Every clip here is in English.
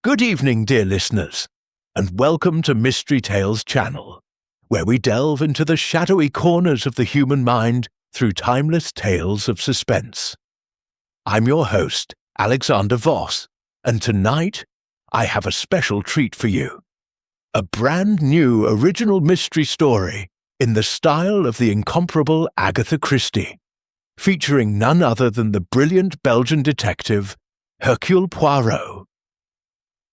Good evening, dear listeners, and welcome to Mystery Tales channel, where we delve into the shadowy corners of the human mind through timeless tales of suspense. I'm your host, Alexander Voss, and tonight I have a special treat for you. A brand new original mystery story in the style of the incomparable Agatha Christie, featuring none other than the brilliant Belgian detective Hercule Poirot.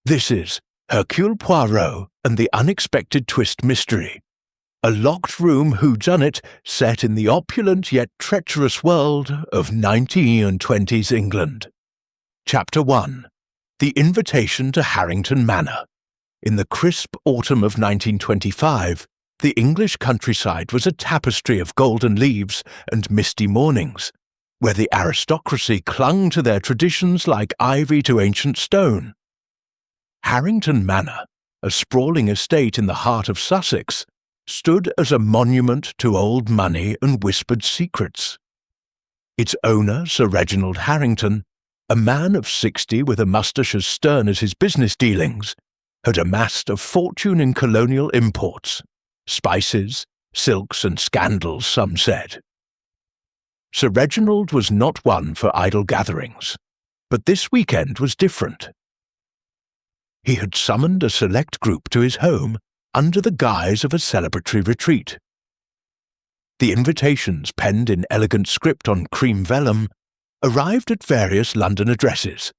This is Hercule Poirot and the Unexpected Twist Mystery, a locked room whodunit set in the opulent yet treacherous world of 19 and 20s England. Chapter 1. The Invitation to Harrington Manor. In the crisp autumn of 1925, the English countryside was a tapestry of golden leaves and misty mornings, where the aristocracy clung to their traditions like ivy to ancient stone. Harrington Manor, a sprawling estate in the heart of Sussex, stood as a monument to old money and whispered secrets. Its owner, Sir Reginald Harrington, a man of 60 with a moustache as stern as his business dealings, had amassed a fortune in colonial imports, spices, silks and scandals, some said. Sir Reginald was not one for idle gatherings, but this weekend was different. He had summoned a select group to his home under the guise of a celebratory retreat. The invitations, penned in elegant script on cream vellum, arrived at various London addresses,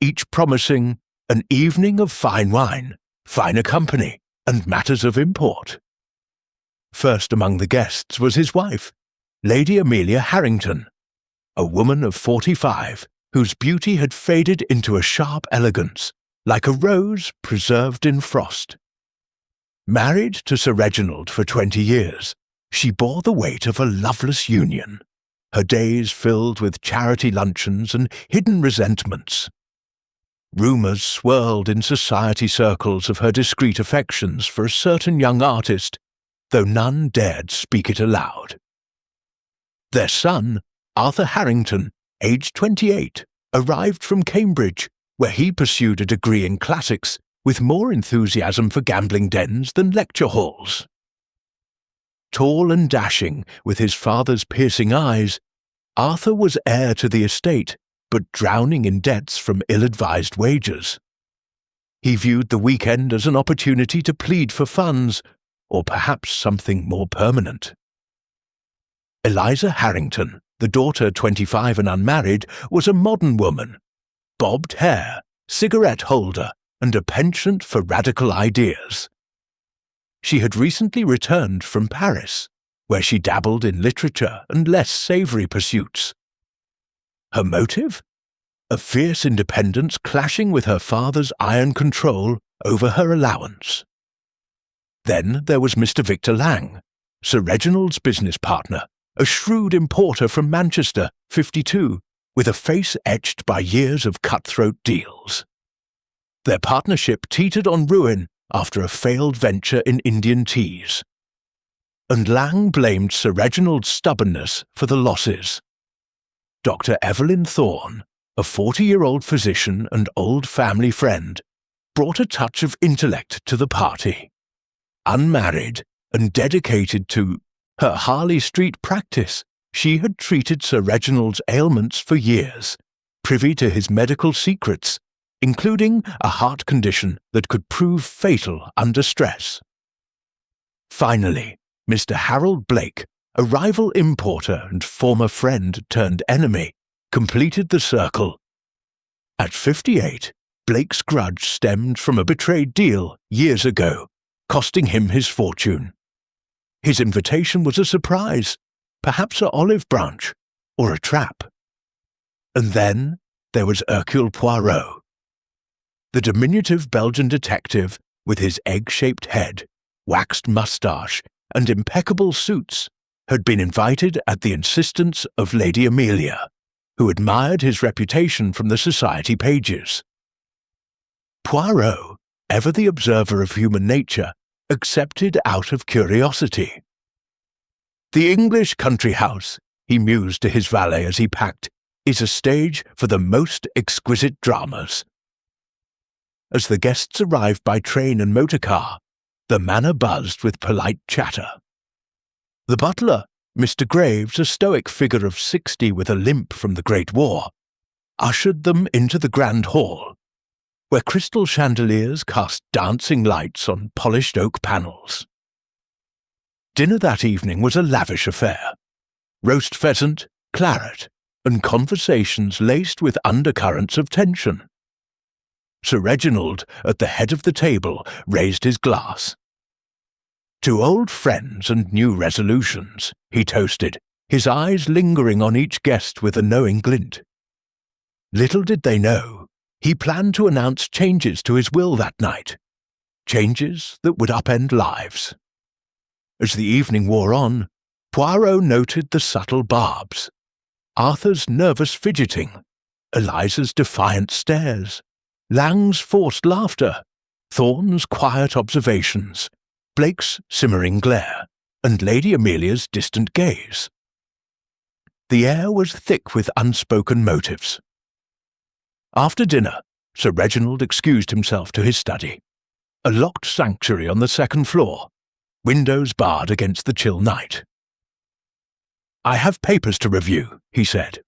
each promising an evening of fine wine, finer company, and matters of import. First among the guests was his wife, Lady Amelia Harrington, a woman of 45 whose beauty had faded into a sharp elegance, like a rose preserved in frost. Married to Sir Reginald for 20 years, she bore the weight of a loveless union, her days filled with charity luncheons and hidden resentments. Rumours swirled in society circles of her discreet affections for a certain young artist, though none dared speak it aloud. Their son, Arthur Harrington, aged 28, arrived from Cambridge, where he pursued a degree in classics with more enthusiasm for gambling dens than lecture halls. Tall and dashing, with his father's piercing eyes, Arthur was heir to the estate, but drowning in debts from ill-advised wagers. He viewed the weekend as an opportunity to plead for funds, or perhaps something more permanent. Eliza Harrington, the daughter 25 and unmarried, was a modern woman, bobbed hair, cigarette holder, and a penchant for radical ideas. She had recently returned from Paris, where she dabbled in literature and less savoury pursuits. Her motive? A fierce independence clashing with her father's iron control over her allowance. Then there was Mr. Victor Lang, Sir Reginald's business partner, a shrewd importer from Manchester, 52, with a face etched by years of cutthroat deals. Their partnership teetered on ruin after a failed venture in Indian teas. And Lang blamed Sir Reginald's stubbornness for the losses. Dr. Evelyn Thorne, a 40-year-old physician and old family friend, brought a touch of intellect to the party. Unmarried and dedicated to her Harley Street practice, she had treated Sir Reginald's ailments for years, privy to his medical secrets, including a heart condition that could prove fatal under stress. Finally, Mr. Harold Blake, a rival importer and former friend turned enemy, completed the circle. At 58, Blake's grudge stemmed from a betrayed deal years ago, costing him his fortune. His invitation was a surprise, perhaps an olive branch, or a trap. And then there was Hercule Poirot. The diminutive Belgian detective, with his egg-shaped head, waxed moustache, and impeccable suits, had been invited at the insistence of Lady Amelia, who admired his reputation from the society pages. Poirot, ever the observer of human nature, accepted out of curiosity. The English country house, he mused to his valet as he packed, is a stage for the most exquisite dramas. as the guests arrived by train and motor car, the manor buzzed with polite chatter. The butler, Mr. Graves, a stoic figure of 60 with a limp from the Great War, ushered them into the grand hall, where crystal chandeliers cast dancing lights on polished oak panels. Dinner that evening was a lavish affair. Roast pheasant, claret, and conversations laced with undercurrents of tension. Sir Reginald, at the head of the table, raised his glass. To old friends and new resolutions, he toasted, his eyes lingering on each guest with a knowing glint. Little did they know, he planned to announce changes to his will that night, changes that would upend lives. As the evening wore on, Poirot noted the subtle barbs, Arthur's nervous fidgeting, Eliza's defiant stares, Lang's forced laughter, Thorne's quiet observations, Blake's simmering glare, and Lady Amelia's distant gaze. The air was thick with unspoken motives. After dinner, Sir Reginald excused himself to his study, a locked sanctuary on the second floor, windows barred against the chill night. "I have papers to review," he said.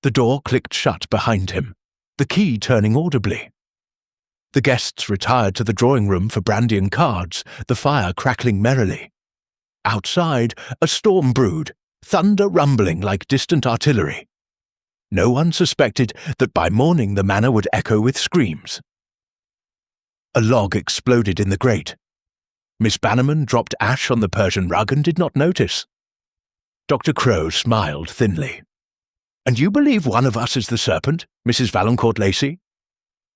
The door clicked shut behind him, the key turning audibly. The guests retired to the drawing-room for brandy and cards, the fire crackling merrily. Outside, a storm brewed, thunder rumbling like distant artillery. No one suspected that by morning the manor would echo with screams. A log exploded in the grate. Miss Bannerman dropped ash on the Persian rug and did not notice. Dr. Crow smiled thinly. "And you believe one of us is the serpent, Mrs. Valancourt-Lacey?"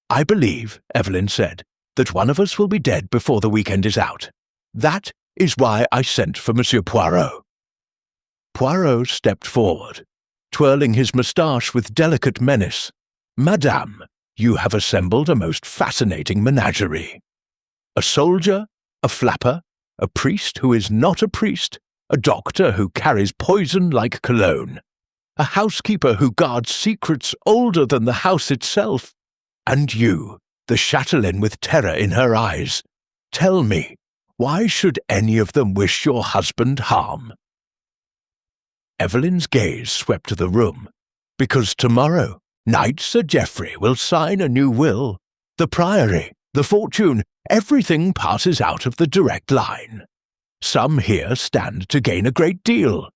"I believe," Evelyn said, "that one of us will be dead before the weekend is out. That is why I sent for Monsieur Poirot." Poirot stepped forward, twirling his moustache with delicate menace. "Madame, you have assembled a most fascinating menagerie. A soldier, a flapper, a priest who is not a priest, a doctor who carries poison like cologne, a housekeeper who guards secrets older than the house itself, and you, the chatelaine with terror in her eyes. Tell me, why should any of them wish your husband harm?" Evelyn's gaze swept the room. "Because tomorrow, Knight Sir Geoffrey will sign a new will. The priory, the fortune, everything passes out of the direct line. Some here stand to gain a great deal.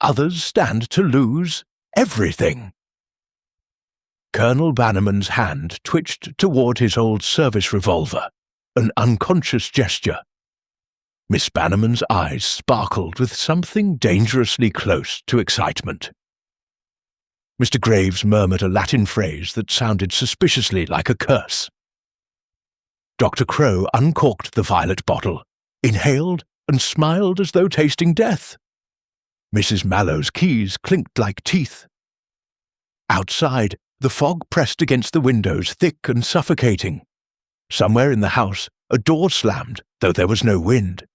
Others stand to lose everything." Colonel Bannerman's hand twitched toward his old service revolver, an unconscious gesture. Miss Bannerman's eyes sparkled with something dangerously close to excitement. Mr. Graves murmured a Latin phrase that sounded suspiciously like a curse. Dr. Crow uncorked the violet bottle, inhaled, and smiled as though tasting death. Mrs. Mallow's keys clinked like teeth. Outside, the fog pressed against the windows, thick and suffocating. Somewhere in the house, a door slammed, though there was no wind.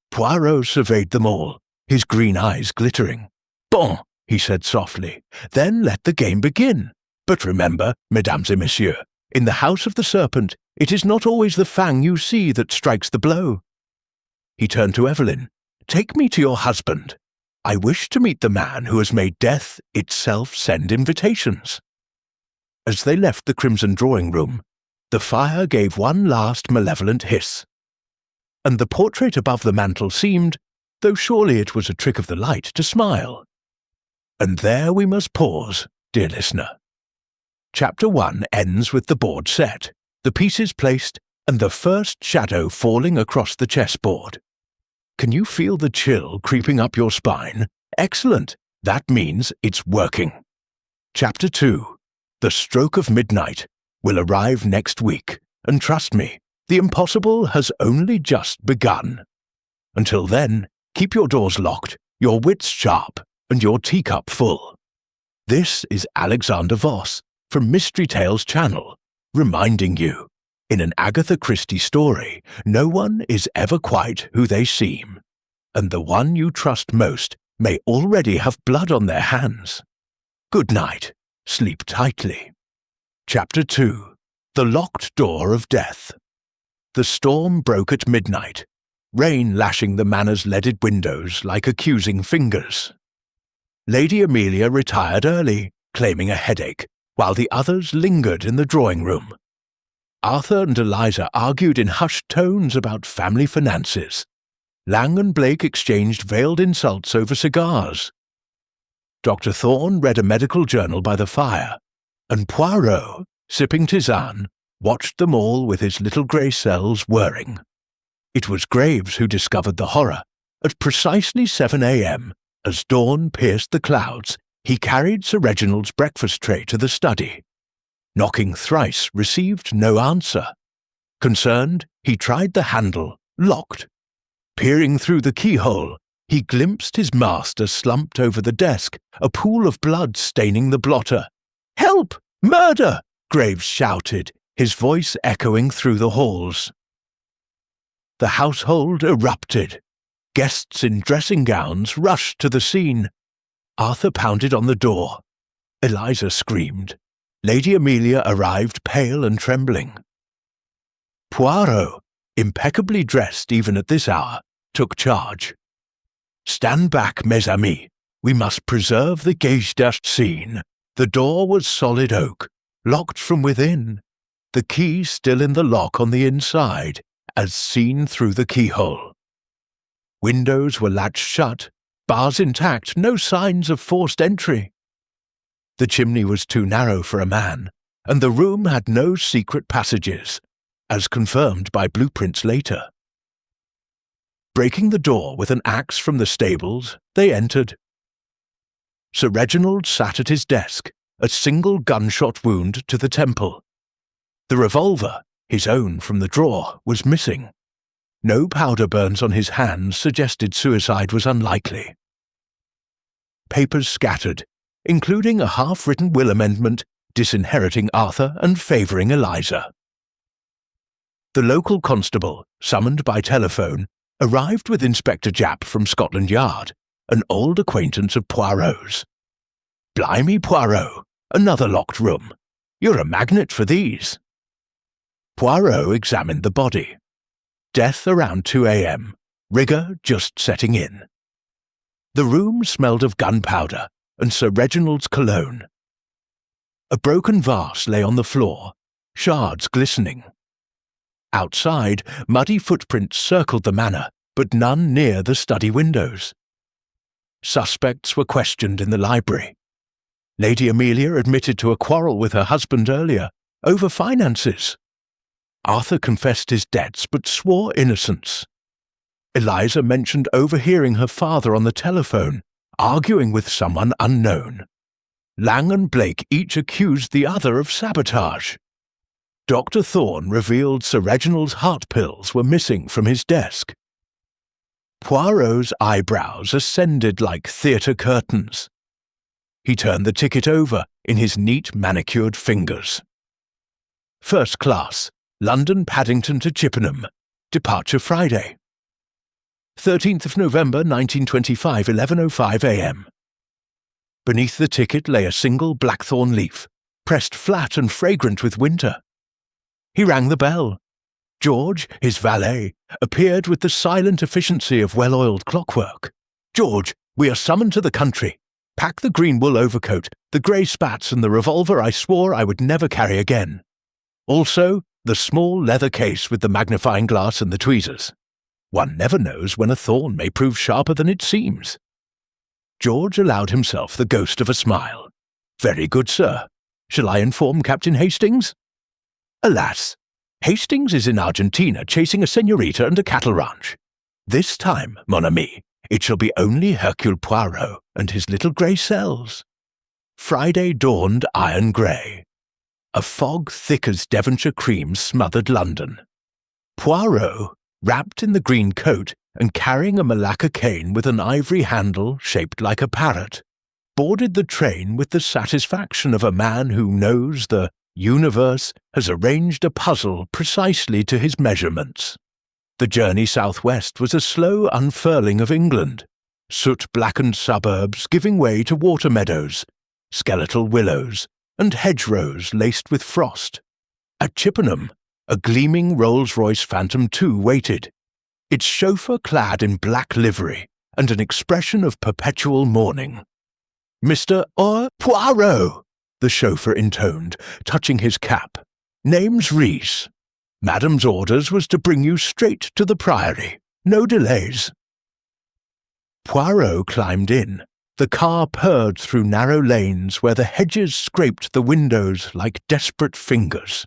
Poirot surveyed them all, his green eyes glittering. "Bon," he said softly, "then let the game begin. But remember, mesdames et messieurs, in the house of the serpent, it is not always the fang you see that strikes the blow." He turned to Evelyn. "Take me to your husband. I wish to meet the man who has made death itself send invitations." As they left the crimson drawing-room, the fire gave one last malevolent hiss, and the portrait above the mantel seemed, though surely it was a trick of the light, to smile. And there we must pause, dear listener. Chapter 1 ends with the board set, the pieces placed, and the first shadow falling across the chessboard. Can you feel the chill creeping up your spine? Excellent! That means it's working. Chapter 2, The Stroke of Midnight, will arrive next week, and trust me, the impossible has only just begun. Until then, keep your doors locked, your wits sharp, and your teacup full. This is Alexander Voss from Mystery Tales Channel, reminding you, in an Agatha Christie story, no one is ever quite who they seem, and the one you trust most may already have blood on their hands. Good night. Sleep tightly. Chapter 2, The locked door of death. The storm broke at midnight, rain lashing the manor's leaded windows like accusing fingers. Lady Amelia retired early, claiming a headache, while the others lingered in the drawing room. Arthur and Eliza argued in hushed tones about family finances. Lang and Blake exchanged veiled insults over cigars. Dr. Thorne read a medical journal by the fire, and Poirot, sipping tisane, watched them all with his little grey cells whirring. It was Graves who discovered the horror. At precisely 7 a.m., as dawn pierced the clouds, he carried Sir Reginald's breakfast tray to the study. Knocking thrice received no answer. Concerned, he tried the handle, locked. Peering through the keyhole, he glimpsed his master slumped over the desk, a pool of blood staining the blotter. "Help! Murder!" Graves shouted, his voice echoing through the halls. The household erupted. Guests in dressing gowns rushed to the scene. Arthur pounded on the door. Eliza screamed. Lady Amelia arrived pale and trembling. Poirot, impeccably dressed even at this hour, took charge. "Stand back, mes amis. We must preserve the gage-dashed scene." The door was solid oak, locked from within, the key still in the lock on the inside, as seen through the keyhole. Windows were latched shut, bars intact, no signs of forced entry. The chimney was too narrow for a man, and the room had no secret passages, as confirmed by blueprints later. Breaking the door with an axe from the stables, they entered. Sir Reginald sat at his desk, a single gunshot wound to the temple. The revolver, his own from the drawer, was missing. No powder burns on his hands suggested suicide was unlikely. Papers scattered, including a half-written will amendment disinheriting Arthur and favouring Eliza. The local constable, summoned by telephone, arrived with Inspector Japp from Scotland Yard, an old acquaintance of Poirot's. "Blimey, Poirot, another locked room. You're a magnet for these." Poirot examined the body. Death around 2 a.m., rigour just setting in. The room smelled of gunpowder and Sir Reginald's cologne. A broken vase lay on the floor, shards glistening. Outside, muddy footprints circled the manor, but none near the study windows. Suspects were questioned in the library. Lady Amelia admitted to a quarrel with her husband earlier, over finances. Arthur confessed his debts but swore innocence. Eliza mentioned overhearing her father on the telephone, arguing with someone unknown. Lang and Blake each accused the other of sabotage. Dr. Thorne revealed Sir Reginald's heart pills were missing from his desk. Poirot's eyebrows ascended like theatre curtains. He turned the ticket over in his neat manicured fingers. First class, London Paddington to Chippenham, departure Friday. 13th of November 1925, 11:05 a.m. Beneath the ticket lay a single blackthorn leaf, pressed flat and fragrant with winter. He rang the bell. George, his valet, appeared with the silent efficiency of well-oiled clockwork. "George, we are summoned to the country. Pack the green wool overcoat, the grey spats and the revolver I swore I would never carry again. Also, the small leather case with the magnifying glass and the tweezers. One never knows when a thorn may prove sharper than it seems." George allowed himself the ghost of a smile. "Very good, sir. Shall I inform Captain Hastings?" "Alas, Hastings is in Argentina chasing a señorita and a cattle ranch. This time, mon ami, it shall be only Hercule Poirot and his little grey cells." Friday dawned iron grey. A fog thick as Devonshire cream smothered London. Poirot, wrapped in the green coat and carrying a Malacca cane with an ivory handle shaped like a parrot, boarded the train with the satisfaction of a man who knows the universe has arranged a puzzle precisely to his measurements. The journey southwest was a slow unfurling of England, soot-blackened suburbs giving way to water meadows, skeletal willows, and hedgerows laced with frost. At Chippenham, a gleaming Rolls-Royce Phantom II waited, its chauffeur clad in black livery and an expression of perpetual mourning. "Mr. Poirot," the chauffeur intoned, touching his cap. "Name's Reese. Madam's orders was to bring you straight to the Priory. No delays." Poirot climbed in. The car purred through narrow lanes where the hedges scraped the windows like desperate fingers.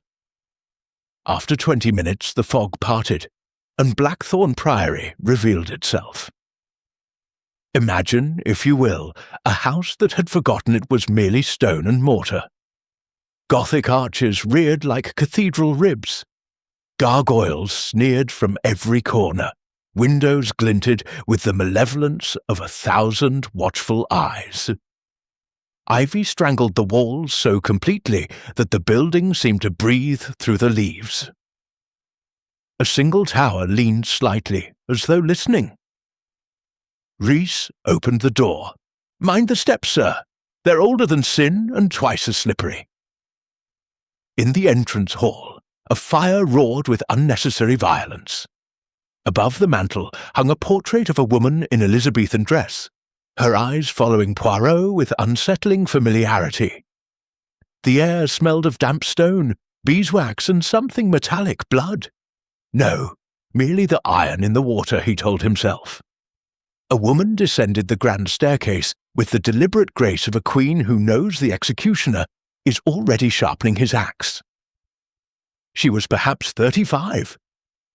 After 20 minutes, the fog parted, and Blackthorn Priory revealed itself. Imagine, if you will, a house that had forgotten it was merely stone and mortar. Gothic arches reared like cathedral ribs. Gargoyles sneered from every corner. Windows glinted with the malevolence of 1,000 watchful eyes. Ivy strangled the walls so completely that the building seemed to breathe through the leaves. A single tower leaned slightly, as though listening. Reese opened the door. "Mind the steps, sir. They're older than sin and twice as slippery." In the entrance hall, a fire roared with unnecessary violence. Above the mantel hung a portrait of a woman in Elizabethan dress, her eyes following Poirot with unsettling familiarity. The air smelled of damp stone, beeswax, and something metallic blood. No, merely the iron in the water, he told himself. A woman descended the grand staircase with the deliberate grace of a queen who knows the executioner is already sharpening his axe. She was perhaps 35,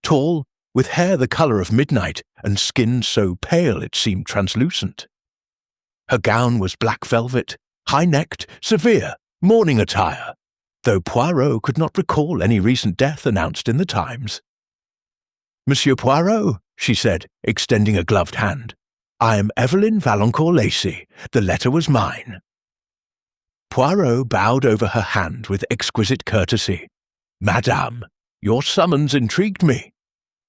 tall, with hair the colour of midnight and skin so pale it seemed translucent. Her gown was black velvet, high-necked, severe, mourning attire, though Poirot could not recall any recent death announced in the Times. "Monsieur Poirot," she said, extending a gloved hand, "I am Evelyn Valancourt-Lacey. The letter was mine." Poirot bowed over her hand with exquisite courtesy. "Madame, your summons intrigued me.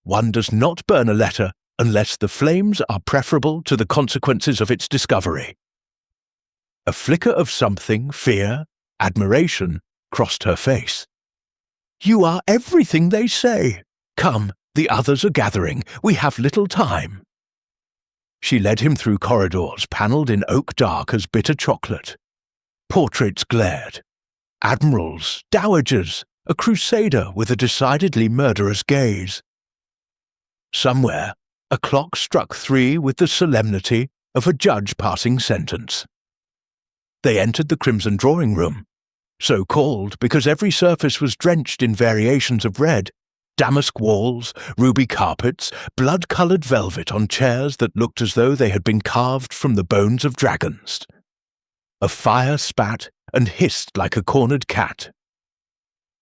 One does not burn a letter unless the flames are preferable to the consequences of its discovery." A flicker of something, fear, admiration, crossed her face. "You are everything they say. Come, the others are gathering. We have little time." She led him through corridors panelled in oak dark as bitter chocolate. Portraits glared. Admirals, dowagers, a crusader with a decidedly murderous gaze. Somewhere, a clock struck 3 with the solemnity of a judge passing sentence. They entered the crimson drawing-room, so called because every surface was drenched in variations of red, damask walls, ruby carpets, blood-coloured velvet on chairs that looked as though they had been carved from the bones of dragons. A fire spat and hissed like a cornered cat.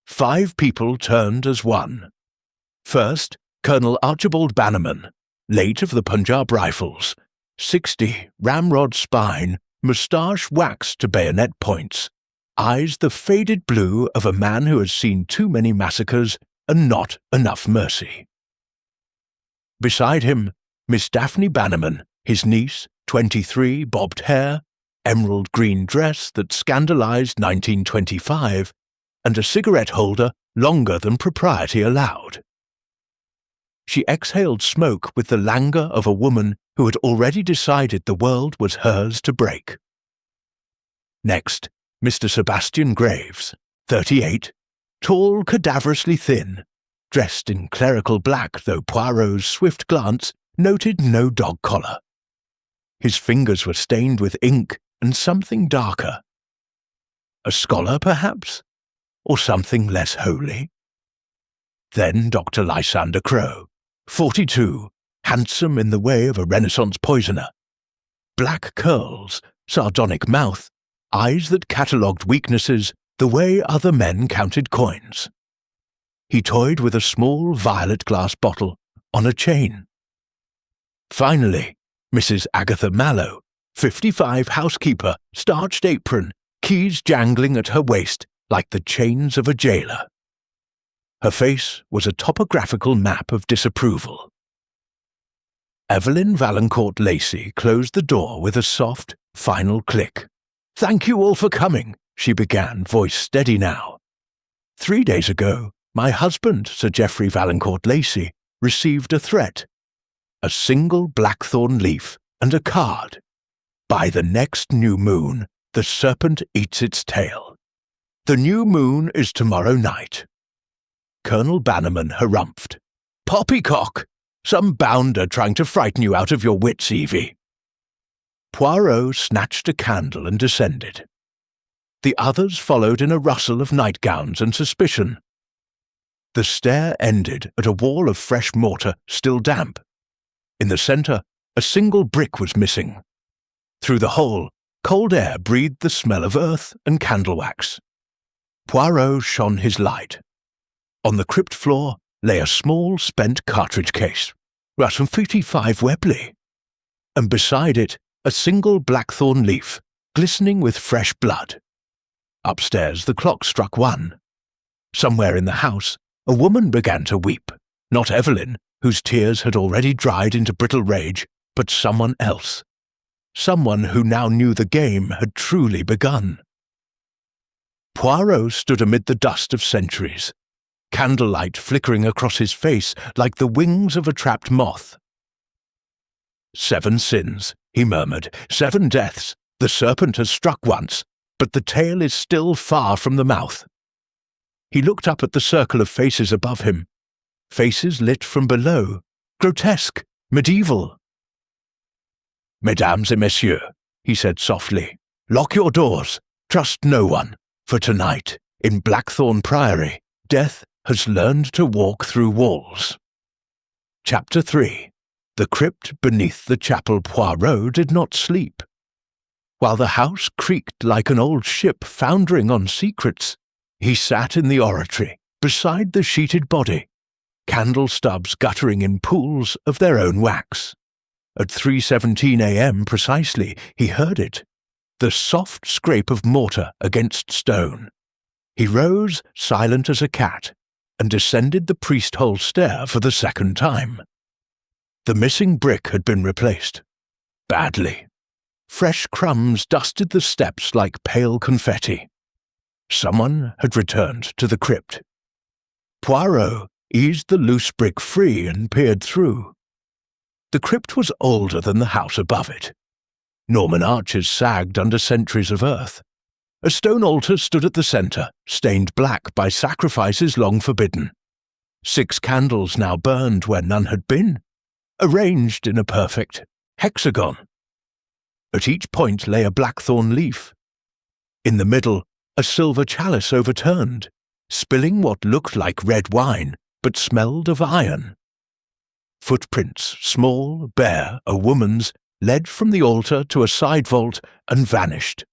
5 people turned as one. First, Colonel Archibald Bannerman, late of the Punjab Rifles, 60, ramrod spine, moustache waxed to bayonet points, eyes the faded blue of a man who has seen too many massacres and not enough mercy. Beside him, Miss Daphne Bannerman, his niece, 23, bobbed hair, emerald green dress that scandalized 1925, and a cigarette holder longer than propriety allowed. She exhaled smoke with the languor of a woman who had already decided the world was hers to break. Next, Mr. Sebastian Graves, 38, tall, cadaverously thin, dressed in clerical black, though Poirot's swift glance noted no dog collar. His fingers were stained with ink and something darker. A scholar, perhaps? Or something less holy? Then Dr. Lysander Crowe, 42, handsome in the way of a Renaissance poisoner. Black curls, sardonic mouth, eyes that catalogued weaknesses the way other men counted coins. He toyed with a small violet glass bottle on a chain. Finally, Mrs. Agatha Mallow, 55, housekeeper, starched apron, keys jangling at her waist like the chains of a jailer. Her face was a topographical map of disapproval. Evelyn Valancourt-Lacey closed the door with a soft, final click. "Thank you all for coming," she began, voice steady now. 3 days ago, my husband, Sir Geoffrey Valancourt Lacey, received a threat. A single blackthorn leaf and a card. By the next new moon, the serpent eats its tail. The new moon is tomorrow night. Colonel Bannerman harumphed. Poppycock! Some bounder trying to frighten you out of your wits, Evie. Poirot snatched a candle and descended. The others followed in a rustle of nightgowns and suspicion. The stair ended at a wall of fresh mortar, still damp. In the centre, a single brick was missing. Through the hole, cold air breathed the smell of earth and candle wax. Poirot shone his light. On the crypt floor lay a small spent cartridge case, some 55 Webley, and beside it a single blackthorn leaf, glistening with fresh blood. Upstairs the clock struck 1. Somewhere in the house a woman began to weep, not Evelyn, whose tears had already dried into brittle rage, but someone else. Someone who now knew the game had truly begun. Poirot stood amid the dust of centuries, candlelight flickering across his face like the wings of a trapped moth. 7 sins, he murmured, 7 deaths. The serpent has struck once, but the tail is still far from the mouth. He looked up at the circle of faces above him. Faces lit from below, grotesque, medieval. Mesdames et messieurs, he said softly, lock your doors, trust no one, for tonight, in Blackthorn Priory, death has learned to walk through walls. Chapter 3. The crypt beneath the chapel Poirot did not sleep. While the house creaked like an old ship foundering on secrets, he sat in the oratory, beside the sheeted body, candle stubs guttering in pools of their own wax. At 3:17 a.m. precisely, he heard it, the soft scrape of mortar against stone. He rose, silent as a cat, and descended the priest-hole stair for the second time. The missing brick had been replaced. Badly. Fresh crumbs dusted the steps like pale confetti. Someone had returned to the crypt. Poirot eased the loose brick free and peered through. The crypt was older than the house above it. Norman arches sagged under centuries of earth. A stone altar stood at the centre, stained black by sacrifices long forbidden. 6 candles now burned where none had been, arranged in a perfect hexagon. At each point lay a blackthorn leaf. In the middle, a silver chalice overturned, spilling what looked like red wine, but smelled of iron. Footprints, small, bare, a woman's, led from the altar to a side vault and vanished.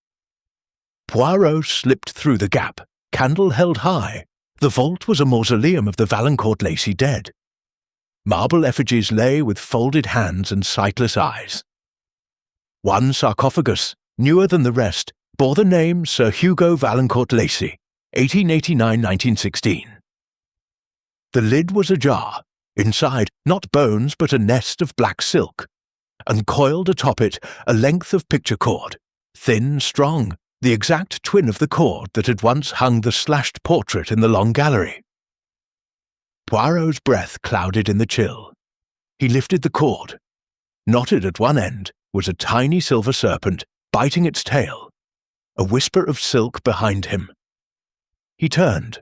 Poirot slipped through the gap, candle held high. The vault was a mausoleum of the Valancourt Lacey dead. Marble effigies lay with folded hands and sightless eyes. One sarcophagus, newer than the rest, bore the name Sir Hugo Valancourt Lacey, 1889–1916. The lid was ajar, inside not bones but a nest of black silk, and coiled atop it a length of picture cord, thin, strong, the exact twin of the cord that had once hung the slashed portrait in the long gallery. Poirot's breath clouded in the chill. He lifted the cord. Knotted at one end was a tiny silver serpent, biting its tail, a whisper of silk behind him. He turned.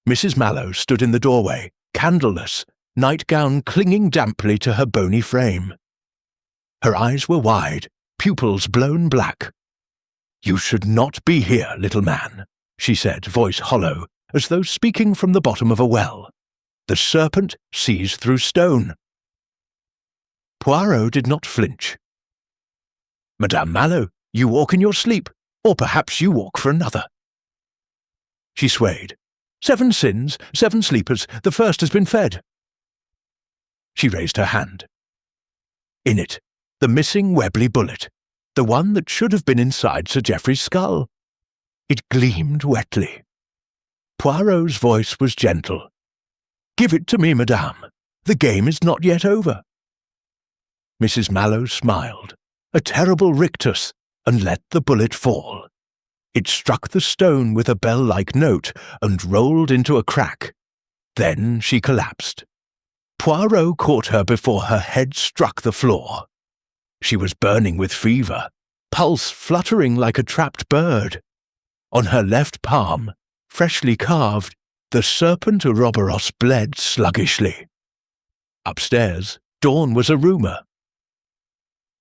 Mrs. Mallow stood in the doorway, candleless, nightgown clinging damply to her bony frame. Her eyes were wide, pupils blown black. "You should not be here, little man," she said, voice hollow, as though speaking from the bottom of a well. "The serpent sees through stone." Poirot did not flinch. "Madame Mallow, you walk in your sleep, or perhaps you walk for another." She swayed. 7 sins, 7 sleepers, the first has been fed." She raised her hand. In it, the missing Webley bullet, the one that should have been inside Sir Geoffrey's skull. It gleamed wetly. Poirot's voice was gentle. "Give it to me, madame. The game is not yet over." Mrs. Mallow smiled, a terrible rictus, and let the bullet fall. It struck the stone with a bell-like note and rolled into a crack. Then she collapsed. Poirot caught her before her head struck the floor. She was burning with fever, pulse fluttering like a trapped bird. On her left palm, freshly carved, the serpent Ouroboros bled sluggishly. Upstairs, dawn was a rumour.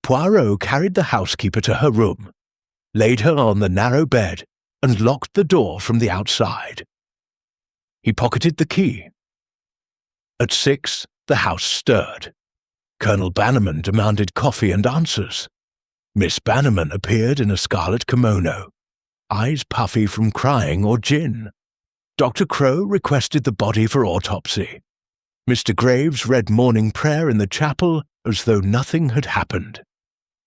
Poirot carried the housekeeper to her room, laid her on the narrow bed, and locked the door from the outside. He pocketed the key. At 6, the house stirred. Colonel Bannerman demanded coffee and answers. Miss Bannerman appeared in a scarlet kimono, eyes puffy from crying or gin. Dr. Crow requested the body for autopsy. Mr. Graves read morning prayer in the chapel as though nothing had happened.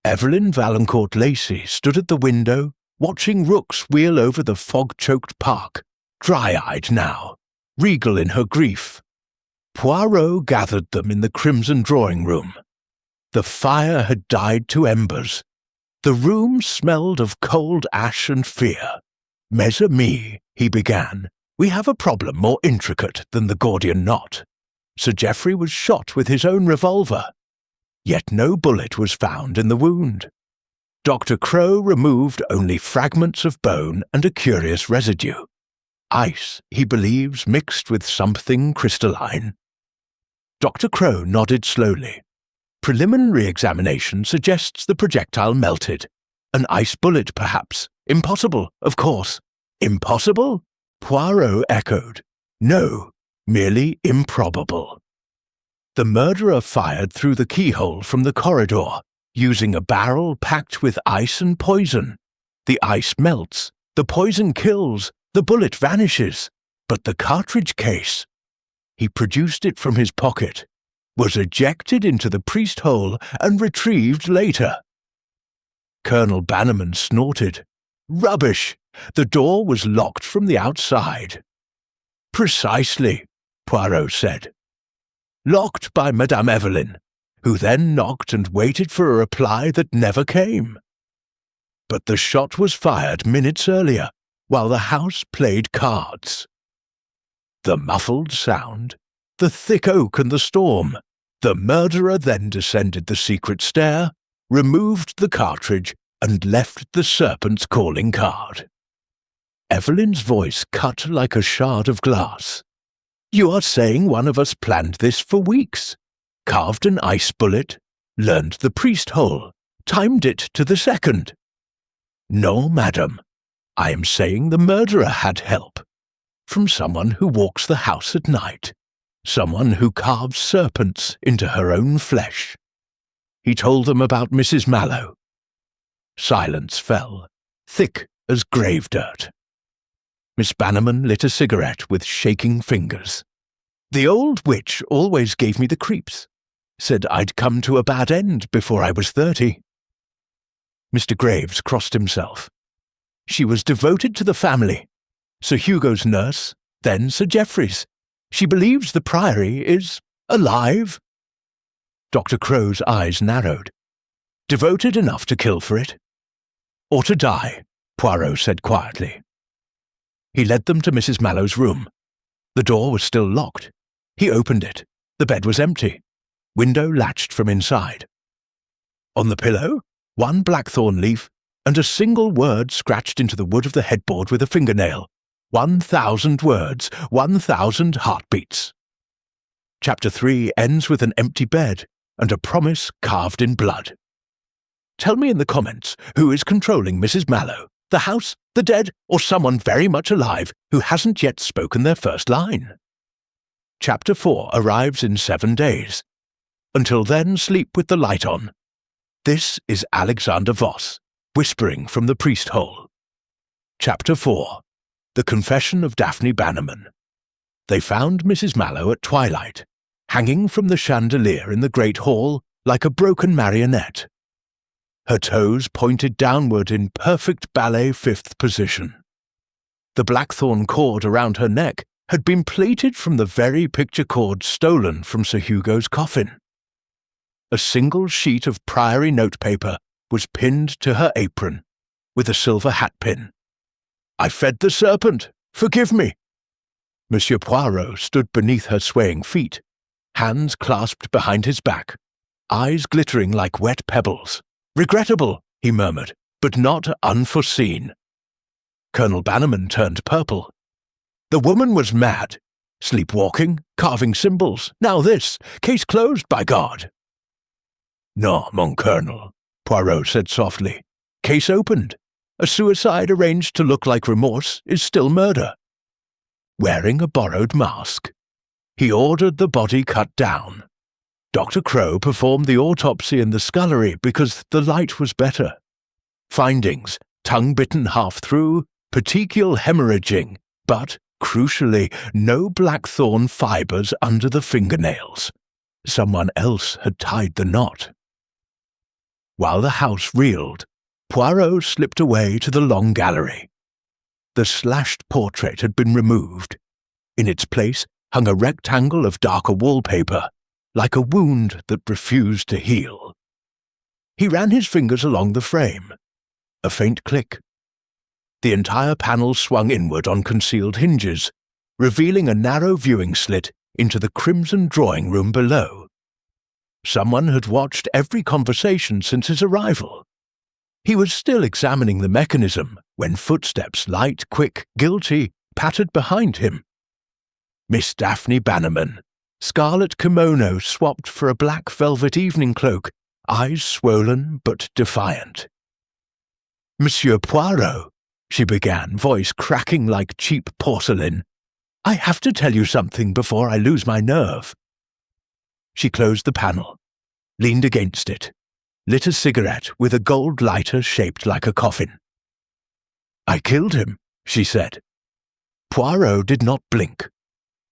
Evelyn Valancourt Lacey stood at the window, watching rooks wheel over the fog-choked park, dry-eyed now, regal in her grief. Poirot gathered them in the crimson drawing-room. The fire had died to embers. The room smelled of cold ash and fear. "Mes amis," he began, "we have a problem more intricate than the Gordian knot. Sir Geoffrey was shot with his own revolver. Yet no bullet was found in the wound. Dr. Crow removed only fragments of bone and a curious residue. Ice, he believes, mixed with something crystalline." Dr. Crow nodded slowly. "Preliminary examination suggests the projectile melted. An ice bullet, perhaps. Impossible, of course." "Impossible?" Poirot echoed. "No, merely improbable. The murderer fired through the keyhole from the corridor, using a barrel packed with ice and poison. The ice melts, the poison kills, the bullet vanishes, but the cartridge case—" He produced it from his pocket, "was ejected into the priest hole and retrieved later." Colonel Bannerman snorted. "Rubbish! The door was locked from the outside." "Precisely," Poirot said. "Locked by Madame Evelyn, who then knocked and waited for a reply that never came. But the shot was fired minutes earlier, while the house played cards. The muffled sound, the thick oak and the storm. The murderer then descended the secret stair, removed the cartridge, and left the serpent's calling card." Evelyn's voice cut like a shard of glass. "You are saying one of us planned this for weeks? Carved an ice bullet, learned the priest hole, timed it to the second?" "No, madam. I am saying the murderer had help. From someone who walks the house at night. Someone who carves serpents into her own flesh." He told them about Mrs. Mallow. Silence fell, thick as grave dirt. Miss Bannerman lit a cigarette with shaking fingers. "The old witch always gave me the creeps. Said I'd come to a bad end before I was 30. Mr. Graves crossed himself. "She was devoted to the family. Sir Hugo's nurse, then Sir Geoffrey's. She believes the Priory is alive." Dr. Crow's eyes narrowed. "Devoted enough to kill for it?" "Or to die," Poirot said quietly. He led them to Mrs. Mallow's room. The door was still locked. He opened it. The bed was empty. Window latched from inside. On the pillow, one blackthorn leaf and a single word scratched into the wood of the headboard with a fingernail. 1,000 words, 1,000 heartbeats. Chapter 3 ends with an empty bed and a promise carved in blood. Tell me in the comments who is controlling Mrs. Mallow, the house, the dead, or someone very much alive who hasn't yet spoken their first line. Chapter 4 arrives in 7 days. Until then, sleep with the light on. This is Alexander Voss, whispering from the priest hole. Chapter 4 The Confession of Daphne Bannerman. They found Mrs. Mallow at twilight, hanging from the chandelier in the great hall like a broken marionette. Her toes pointed downward in perfect ballet fifth position. The blackthorn cord around her neck had been pleated from the very picture cord stolen from Sir Hugo's coffin. A single sheet of Priory notepaper was pinned to her apron, with a silver hat pin. I fed the serpent. Forgive me. Monsieur Poirot stood beneath her swaying feet, hands clasped behind his back, eyes glittering like wet pebbles. Regrettable, he murmured, but not unforeseen. Colonel Bannerman turned purple. The woman was mad. Sleepwalking, carving symbols, now this. Case closed, by God. No, mon colonel, Poirot said softly. Case opened. A suicide arranged to look like remorse is still murder. Wearing a borrowed mask, he ordered the body cut down. Dr. Crow performed the autopsy in the scullery because the light was better. Findings: tongue bitten half through, petechial hemorrhaging, but, crucially, no blackthorn fibres under the fingernails. Someone else had tied the knot. While the house reeled, Poirot slipped away to the long gallery. The slashed portrait had been removed. In its place hung a rectangle of darker wallpaper, like a wound that refused to heal. He ran his fingers along the frame. A faint click. The entire panel swung inward on concealed hinges, revealing a narrow viewing slit into the crimson drawing room below. Someone had watched every conversation since his arrival. He was still examining the mechanism when footsteps, light, quick, guilty, pattered behind him. Miss Daphne Bannerman, scarlet kimono swapped for a black velvet evening cloak, eyes swollen but defiant. Monsieur Poirot, she began, voice cracking like cheap porcelain. I have to tell you something before I lose my nerve. She closed the panel, leaned against it, lit a cigarette with a gold lighter shaped like a coffin. I killed him, she said. Poirot did not blink.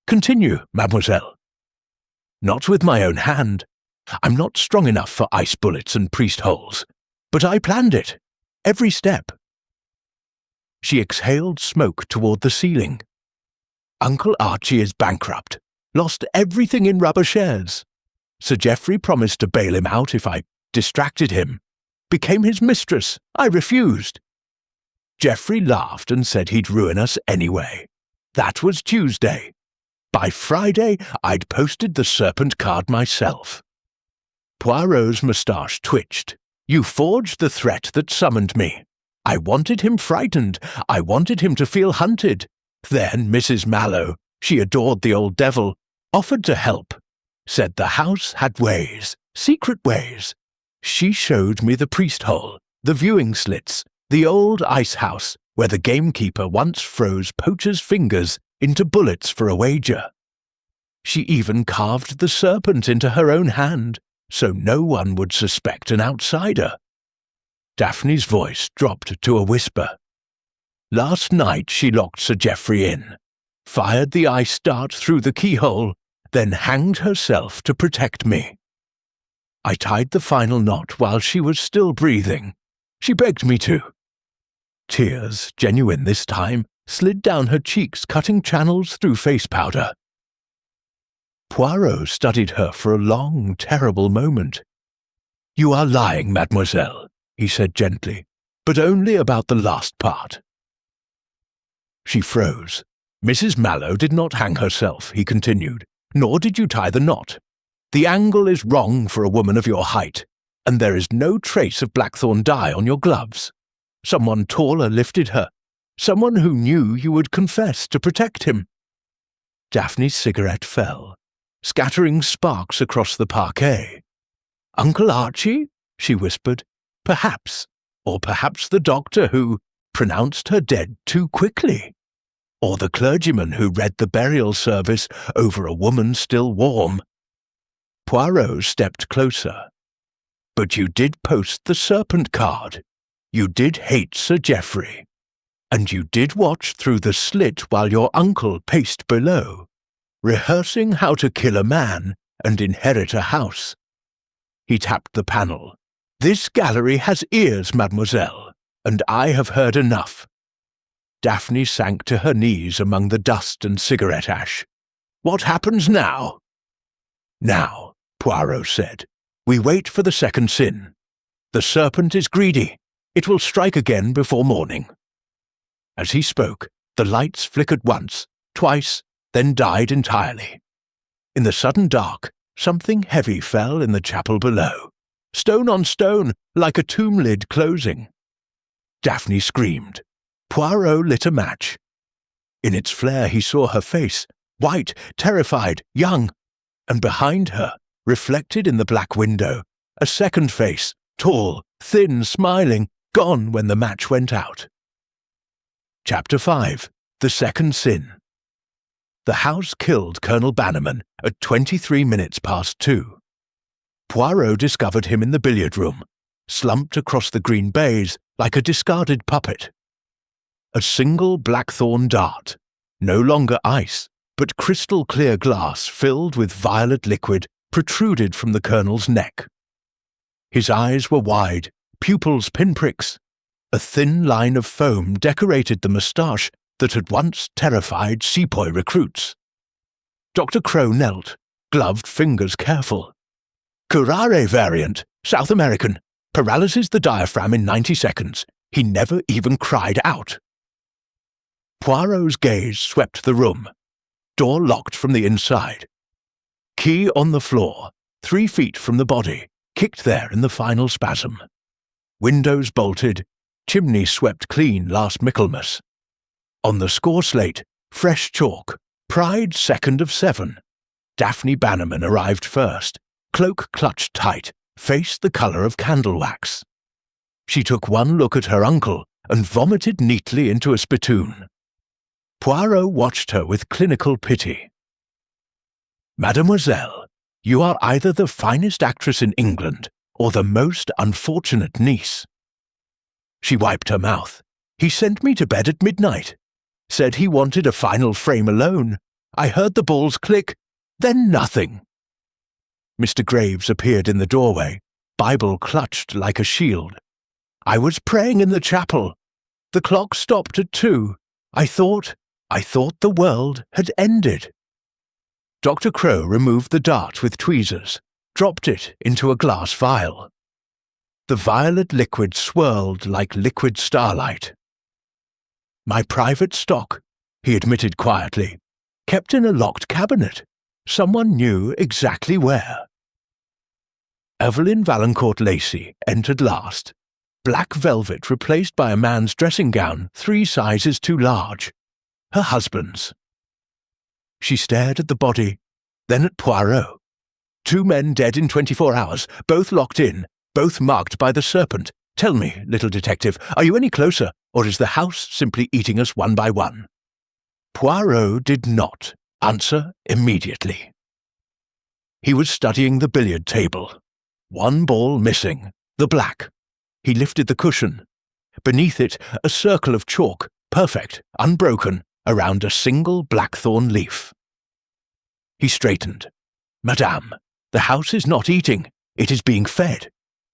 Continue, mademoiselle. Not with my own hand. I'm not strong enough for ice bullets and priest holes. But I planned it. Every step. She exhaled smoke toward the ceiling. Uncle Archie is bankrupt. Lost everything in rubber shares. Sir Geoffrey promised to bail him out if I distracted him. Became his mistress. I refused. Geoffrey laughed and said he'd ruin us anyway. That was Tuesday. By Friday, I'd posted the serpent card myself. Poirot's moustache twitched. You forged the threat that summoned me. I wanted him frightened. I wanted him to feel hunted. Then Mrs. Mallow, she adored the old devil, offered to help. Said the house had ways, secret ways. She showed me the priest hole, the viewing slits, the old ice house where the gamekeeper once froze poachers' fingers into bullets for a wager. She even carved the serpent into her own hand, so no one would suspect an outsider. Daphne's voice dropped to a whisper. Last night she locked Sir Geoffrey in, fired the ice dart through the keyhole, then hanged herself to protect me. I tied the final knot while she was still breathing. She begged me to. Tears, genuine this time, slid down her cheeks, cutting channels through face powder. Poirot studied her for a long, terrible moment. You are lying, mademoiselle, he said gently, but only about the last part. She froze. Mrs. Mallow did not hang herself, he continued, nor did you tie the knot. The angle is wrong for a woman of your height, and there is no trace of blackthorn dye on your gloves. Someone taller lifted her, someone who knew you would confess to protect him. Daphne's cigarette fell, scattering sparks across the parquet. Uncle Archie? She whispered. Perhaps, or perhaps the doctor who pronounced her dead too quickly, or the clergyman who read the burial service over a woman still warm. Poirot stepped closer. But you did post the serpent card. You did hate Sir Geoffrey. And you did watch through the slit while your uncle paced below, rehearsing how to kill a man and inherit a house. He tapped the panel. This gallery has ears, mademoiselle, and I have heard enough. Daphne sank to her knees among the dust and cigarette ash. What happens now? Now, Poirot said, we wait for the second sin. The serpent is greedy. It will strike again before morning. As he spoke, the lights flickered once, twice, then died entirely. In the sudden dark, something heavy fell in the chapel below, stone on stone, like a tomb lid closing. Daphne screamed. Poirot lit a match. In its flare he saw her face, white, terrified, young, and behind her, reflected in the black window, a second face, tall, thin, smiling, gone when the match went out. Chapter 5. The Second Sin. The house killed Colonel Bannerman at 23 minutes past 2. Poirot discovered him in the billiard room, slumped across the green baize like a discarded puppet. A single blackthorn dart, no longer ice, but crystal-clear glass filled with violet liquid, protruded from the colonel's neck. His eyes were wide, pupils pinpricks. A thin line of foam decorated the moustache that had once terrified sepoy recruits. Dr. Crow knelt, gloved fingers careful. Curare variant, South American, paralyses the diaphragm in 90 seconds. He never even cried out. Poirot's gaze swept the room. Door locked from the inside. Key on the floor, 3 feet from the body, kicked there in the final spasm. Windows bolted, chimney swept clean last Michaelmas. On the score slate, fresh chalk, Pride 2nd of 7. Daphne Bannerman arrived first, cloak clutched tight, face the colour of candle wax. She took one look at her uncle and vomited neatly into a spittoon. Poirot watched her with clinical pity. Mademoiselle, you are either the finest actress in England or the most unfortunate niece. She wiped her mouth. He sent me to bed at midnight. Said he wanted a final frame alone. I heard the balls click, then nothing. Mr. Graves appeared in the doorway, Bible clutched like a shield. I was praying in the chapel. The clock stopped at 2. I thought the world had ended. Dr. Crow removed the dart with tweezers, dropped it into a glass vial. The violet liquid swirled like liquid starlight. My private stock, he admitted quietly, kept in a locked cabinet. Someone knew exactly where. Evelyn Valancourt Lacey entered last, black velvet replaced by a man's dressing gown 3 sizes too large, her husband's. She stared at the body, then at Poirot. 2 men dead in 24 hours, both locked in, both marked by the serpent. Tell me, little detective, are you any closer, or is the house simply eating us one by one? Poirot did not answer immediately. He was studying the billiard table. 1 ball missing, the black. He lifted the cushion. Beneath it, a circle of chalk, perfect, unbroken, around a single blackthorn leaf. He straightened. Madame, the house is not eating. It is being fed.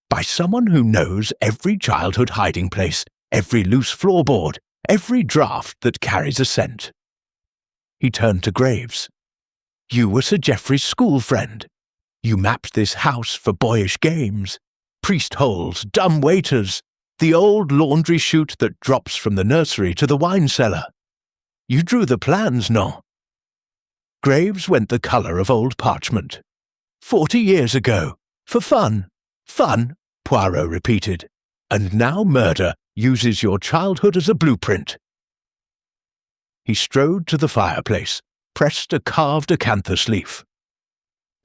By someone who knows every childhood hiding place, every loose floorboard, every draught that carries a scent. He turned to Graves. You were Sir Geoffrey's school friend. You mapped this house for boyish games. Priest holes, dumb waiters, the old laundry chute that drops from the nursery to the wine cellar. You drew the plans, no? Graves went the colour of old parchment. 40 years ago. For fun. Fun, Poirot repeated. And now murder uses your childhood as a blueprint. He strode to the fireplace, pressed a carved acanthus leaf.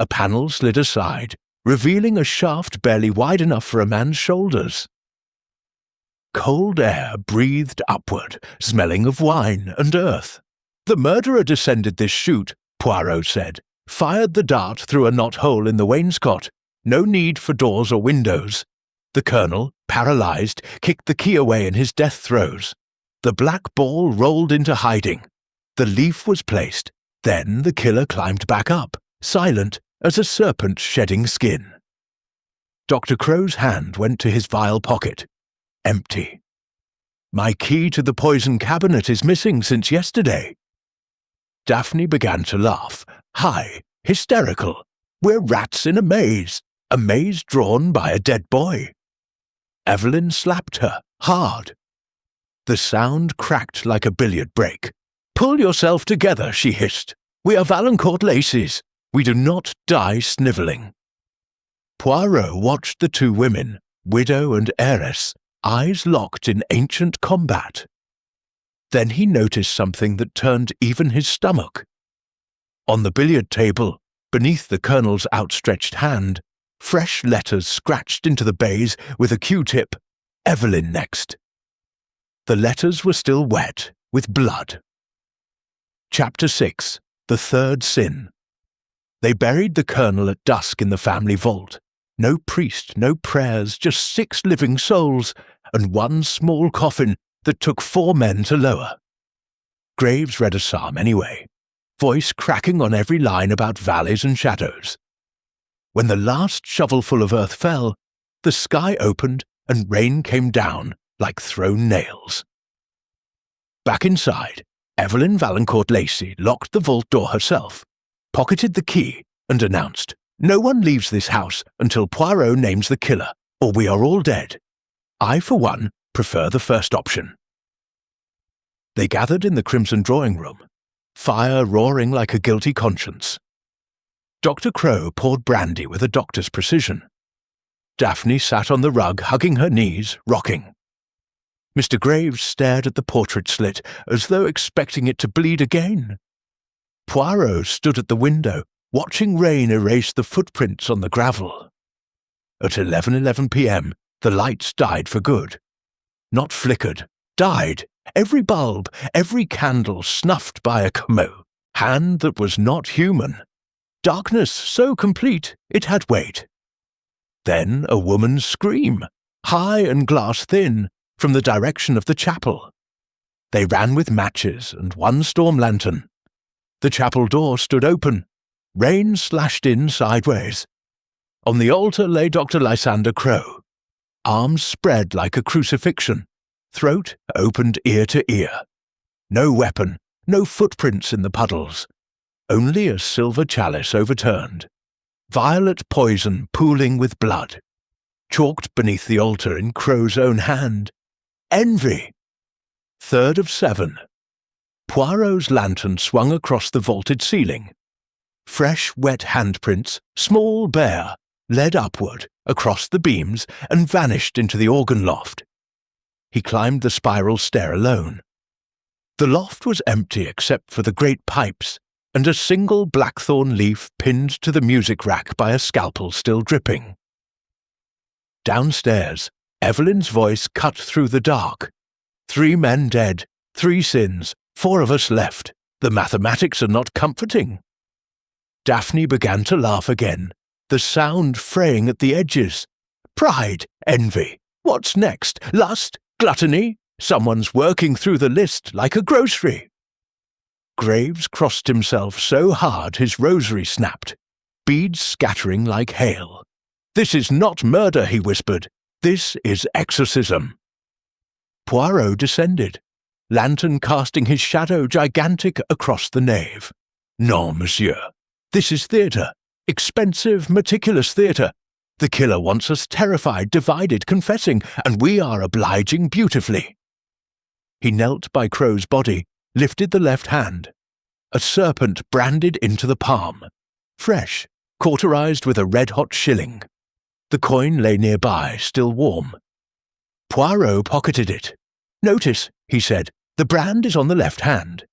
A panel slid aside, revealing a shaft barely wide enough for a man's shoulders. Cold air breathed upward, smelling of wine and earth. The murderer descended this chute, Poirot said, fired the dart through a knot-hole in the wainscot. No need for doors or windows. The colonel, paralyzed, kicked the key away in his death throes. The black ball rolled into hiding. The leaf was placed. Then the killer climbed back up, silent as a serpent shedding skin. Dr. Crow's hand went to his vial pocket. Empty. My key to the poison cabinet is missing since yesterday. Daphne began to laugh, high, hysterical. We're rats in a maze drawn by a dead boy. Evelyn slapped her, hard. The sound cracked like a billiard break. "Pull yourself together," she hissed. "We are Valancourt laces. We do not die snivelling." Poirot watched the two women, widow and heiress, eyes locked in ancient combat. Then he noticed something that turned even his stomach. On the billiard table, beneath the Colonel's outstretched hand, fresh letters scratched into the baize with a Q-tip, "Evelyn next." The letters were still wet with blood. Chapter 6. The Third Sin. They buried the Colonel at dusk in the family vault. No priest, no prayers, just 6 living souls, and one small coffin that took 4 men to lower. Graves read a psalm anyway, voice cracking on every line about valleys and shadows. When the last shovelful of earth fell, the sky opened and rain came down like thrown nails. Back inside, Evelyn Valancourt Lacey locked the vault door herself, pocketed the key, and announced, "No one leaves this house until Poirot names the killer, or we are all dead. I, for one, prefer the first option." They gathered in the crimson drawing-room, fire roaring like a guilty conscience. Dr. Crow poured brandy with a doctor's precision. Daphne sat on the rug, hugging her knees, rocking. Mr. Graves stared at the portrait slit as though expecting it to bleed again. Poirot stood at the window, watching rain erase the footprints on the gravel. At 11:11 p.m., the lights died for good. Not flickered, died. Every bulb, every candle snuffed by a hand that was not human. Darkness so complete it had weight. Then a woman's scream, high and glass-thin, from the direction of the chapel. They ran with matches and one storm lantern. The chapel door stood open. Rain slashed in sideways. On the altar lay Dr. Lysander Crow, arms spread like a crucifixion, throat opened ear to ear. No weapon, no footprints in the puddles. Only a silver chalice overturned. Violet poison pooling with blood. Chalked beneath the altar in Crow's own hand. Envy. 3rd of 7. Poirot's lantern swung across the vaulted ceiling. Fresh, wet handprints, small, bare, led upward, across the beams, and vanished into the organ loft. He climbed the spiral stair alone. The loft was empty except for the great pipes, and a single blackthorn leaf pinned to the music rack by a scalpel still dripping. Downstairs, Evelyn's voice cut through the dark. 3 men dead, 3 sins, 4 of us left. The mathematics are not comforting. Daphne began to laugh again, the sound fraying at the edges. Pride, envy. What's next? Lust? Gluttony? Someone's working through the list like a grocery. Graves crossed himself so hard his rosary snapped, beads scattering like hail. "This is not murder," he whispered. "This is exorcism." Poirot descended, lantern casting his shadow gigantic across the nave. "Non, monsieur. This is theatre. Expensive, meticulous theatre. The killer wants us terrified, divided, confessing, and we are obliging beautifully." He knelt by Crow's body, lifted the left hand. A serpent branded into the palm. Fresh, cauterized with a red-hot shilling. The coin lay nearby, still warm. Poirot pocketed it. "Notice," he said, "the brand is on the left hand.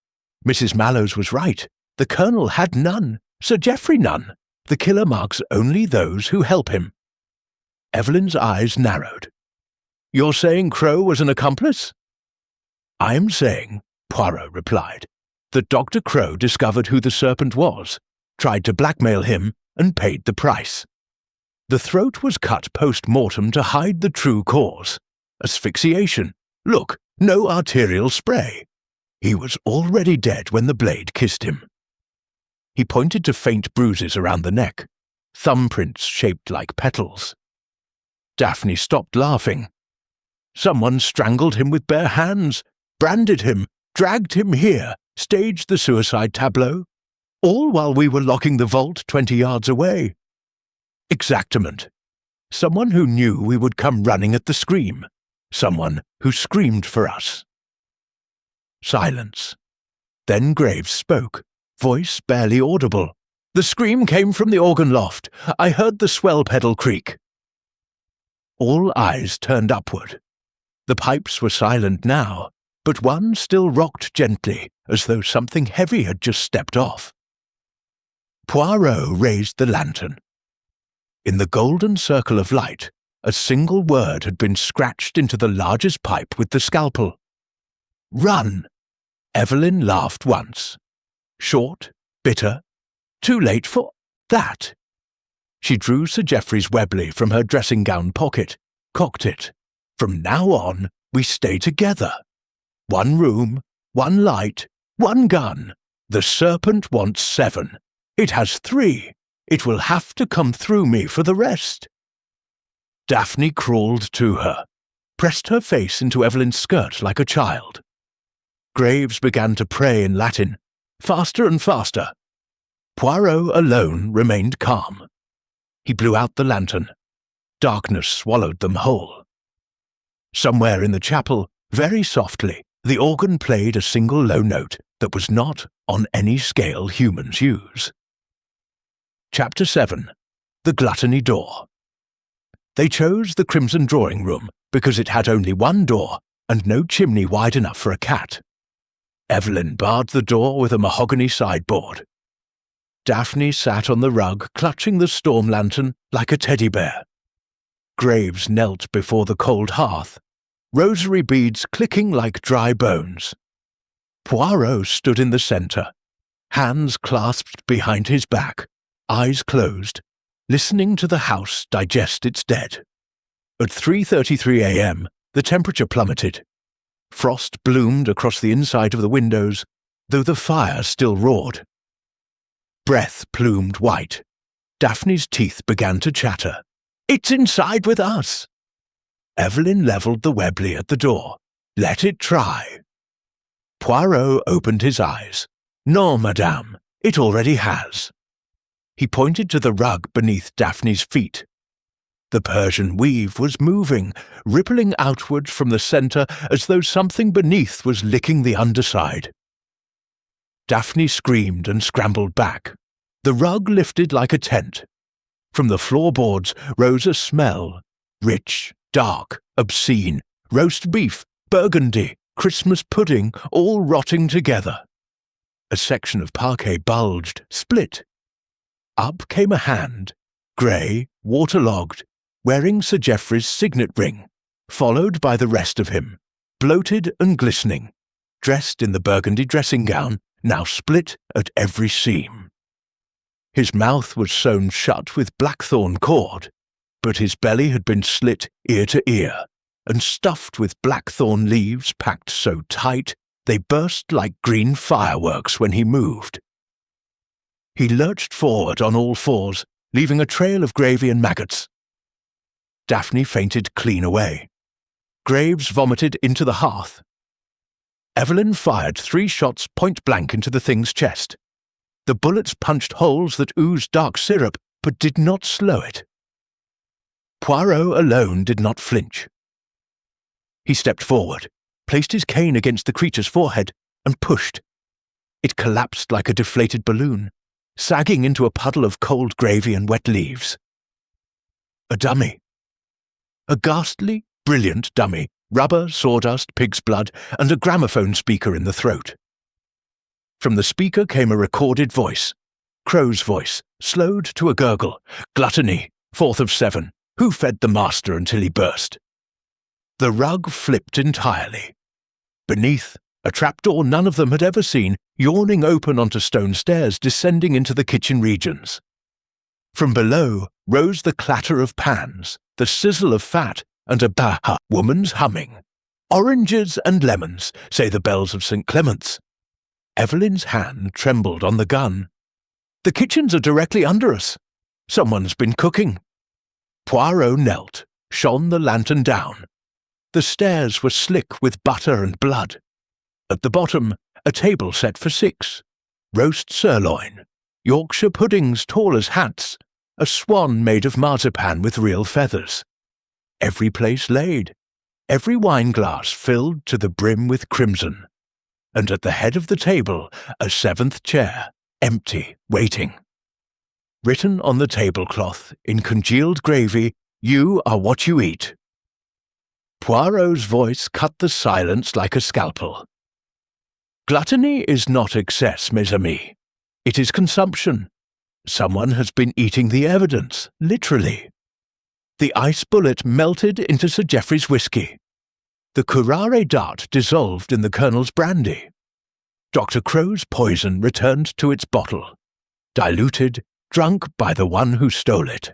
Mrs. Mallows was right. The Colonel had none. Sir Geoffrey none. The killer marks only those who help him." Evelyn's eyes narrowed. "You're saying Crow was an accomplice?" "I'm saying," Poirot replied, "that Dr. Crow discovered who the serpent was, tried to blackmail him, and paid the price. The throat was cut post-mortem to hide the true cause. Asphyxiation. Look, no arterial spray. He was already dead when the blade kissed him." He pointed to faint bruises around the neck, thumbprints shaped like petals. Daphne stopped laughing. "Someone strangled him with bare hands, branded him, dragged him here, staged the suicide tableau, all while we were locking the vault 20 yards away. Exactement. Someone who knew we would come running at the scream. Someone who screamed for us." Silence. Then Graves spoke, voice barely audible. "The scream came from the organ loft. I heard the swell pedal creak." All eyes turned upward. The pipes were silent now, but one still rocked gently, as though something heavy had just stepped off. Poirot raised the lantern. In the golden circle of light, a single word had been scratched into the largest pipe with the scalpel. "Run!" Evelyn laughed once. Short, bitter, too late for that. She drew Sir Geoffrey's Webley from her dressing-gown pocket, cocked it. "From now on, we stay together. One room, one light, one gun. The serpent wants 7. It has 3. It will have to come through me for the rest." Daphne crawled to her, pressed her face into Evelyn's skirt like a child. Graves began to pray in Latin, faster and faster. Poirot alone remained calm. He blew out the lantern. Darkness swallowed them whole. Somewhere in the chapel, very softly, the organ played a single low note that was not on any scale humans use. Chapter 7. The Gluttony Door. They chose the crimson drawing room because it had only one door and no chimney wide enough for a cat. Evelyn barred the door with a mahogany sideboard. Daphne sat on the rug clutching the storm lantern like a teddy bear. Graves knelt before the cold hearth, rosary beads clicking like dry bones. Poirot stood in the centre, hands clasped behind his back, eyes closed, listening to the house digest its dead. At 3:33 a.m., the temperature plummeted. Frost bloomed across the inside of the windows, though the fire still roared. Breath plumed white. Daphne's teeth began to chatter. "It's inside with us!" Evelyn levelled the Webley at the door. "Let it try." Poirot opened his eyes. "Non, madame, it already has." He pointed to the rug beneath Daphne's feet. The Persian weave was moving, rippling outward from the centre as though something beneath was licking the underside. Daphne screamed and scrambled back. The rug lifted like a tent. From the floorboards rose a smell, rich, dark, obscene, roast beef, burgundy, Christmas pudding, all rotting together. A section of parquet bulged, split. Up came a hand, grey, waterlogged, wearing Sir Geoffrey's signet ring, followed by the rest of him, bloated and glistening, dressed in the burgundy dressing-gown, now split at every seam. His mouth was sewn shut with blackthorn cord, but his belly had been slit ear to ear, and stuffed with blackthorn leaves packed so tight they burst like green fireworks when he moved. He lurched forward on all fours, leaving a trail of gravy and maggots. Daphne fainted clean away. Graves vomited into the hearth. Evelyn fired 3 shots point-blank into the thing's chest. The bullets punched holes that oozed dark syrup, but did not slow it. Poirot alone did not flinch. He stepped forward, placed his cane against the creature's forehead, and pushed. It collapsed like a deflated balloon, sagging into a puddle of cold gravy and wet leaves. A dummy. A ghastly, brilliant dummy, rubber, sawdust, pig's blood, and a gramophone speaker in the throat. From the speaker came a recorded voice, Crow's voice, slowed to a gurgle. "Gluttony, 4th of 7. Who fed the master until he burst?" The rug flipped entirely. Beneath, a trapdoor none of them had ever seen, yawning open onto stone stairs descending into the kitchen regions. From below rose the clatter of pans, the sizzle of fat, and a bah-ha woman's humming. "Oranges and lemons," say the bells of St. Clement's. Evelyn's hand trembled on the gun. "The kitchens are directly under us. Someone's been cooking." Poirot knelt, shone the lantern down. The stairs were slick with butter and blood. At the bottom, a table set for 6. Roast sirloin, Yorkshire puddings tall as hats, a swan made of marzipan with real feathers. Every place laid, every wine glass filled to the brim with crimson. and at the head of the table a seventh chair, empty, waiting. Written on the tablecloth in congealed gravy, "You are what you eat." Poirot's voice cut the silence like a scalpel. "Gluttony is not excess, mes amis. It is consumption. Someone has been eating the evidence, literally." The ice bullet melted into Sir Geoffrey's whisky. The curare dart dissolved in the Colonel's brandy. Dr. Crow's poison returned to its bottle, diluted, drunk by the one who stole it.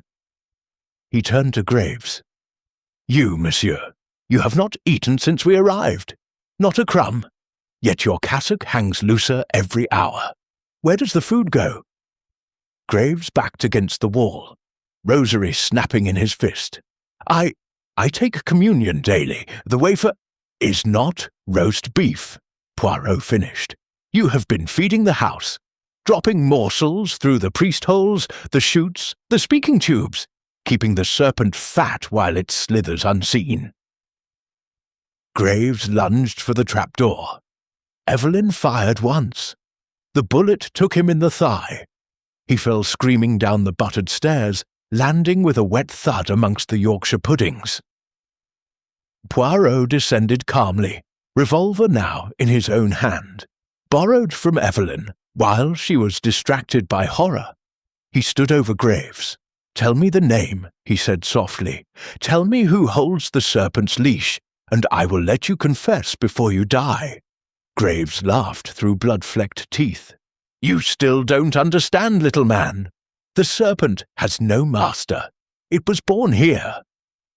He turned to Graves. "You, monsieur, you have not eaten since we arrived. Not a crumb. Yet your cassock hangs looser every hour. Where does the food go?" Graves backed against the wall, rosary snapping in his fist. I take communion daily. The wafer is not roast beef," Poirot finished. "You have been feeding the house, dropping morsels through the priest holes, the chutes, the speaking tubes, keeping the serpent fat while it slithers unseen." Graves lunged for the trapdoor. Evelyn fired once. The bullet took him in the thigh. He fell screaming down the buttered stairs, landing with a wet thud amongst the Yorkshire puddings. Poirot descended calmly, revolver now in his own hand, borrowed from Evelyn while she was distracted by horror. He stood over Graves. "Tell me the name," he said softly. "Tell me who holds the serpent's leash, and I will let you confess before you die." Graves laughed through blood-flecked teeth. "You still don't understand, little man. The serpent has no master. It was born here.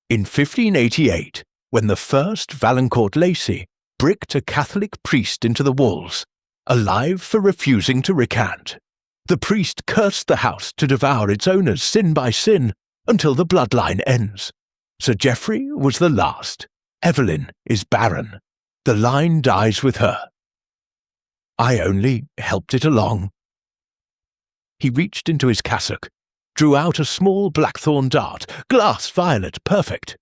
In 1588, when the first Valancourt Lacey bricked a Catholic priest into the walls, alive for refusing to recant. The priest cursed the house to devour its owners sin by sin until the bloodline ends. Sir Geoffrey was the last. Evelyn is barren. The line dies with her. I only helped it along." He reached into his cassock, drew out a small blackthorn dart, glass violet, perfect.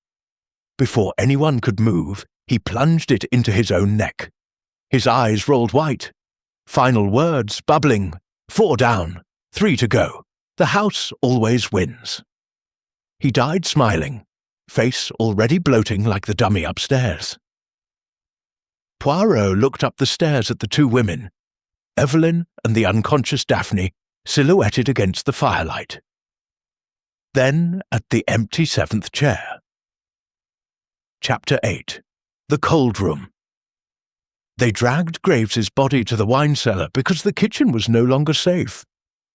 Before anyone could move, he plunged it into his own neck. His eyes rolled white. Final words bubbling. 4 down, 3 to go. The house always wins. He died smiling, face already bloating like the dummy upstairs. Poirot looked up the stairs at the two women, Evelyn and the unconscious Daphne, silhouetted against the firelight. Then at the empty seventh chair. Chapter 8. The Cold Room. They dragged Graves's body to the wine cellar because the kitchen was no longer safe.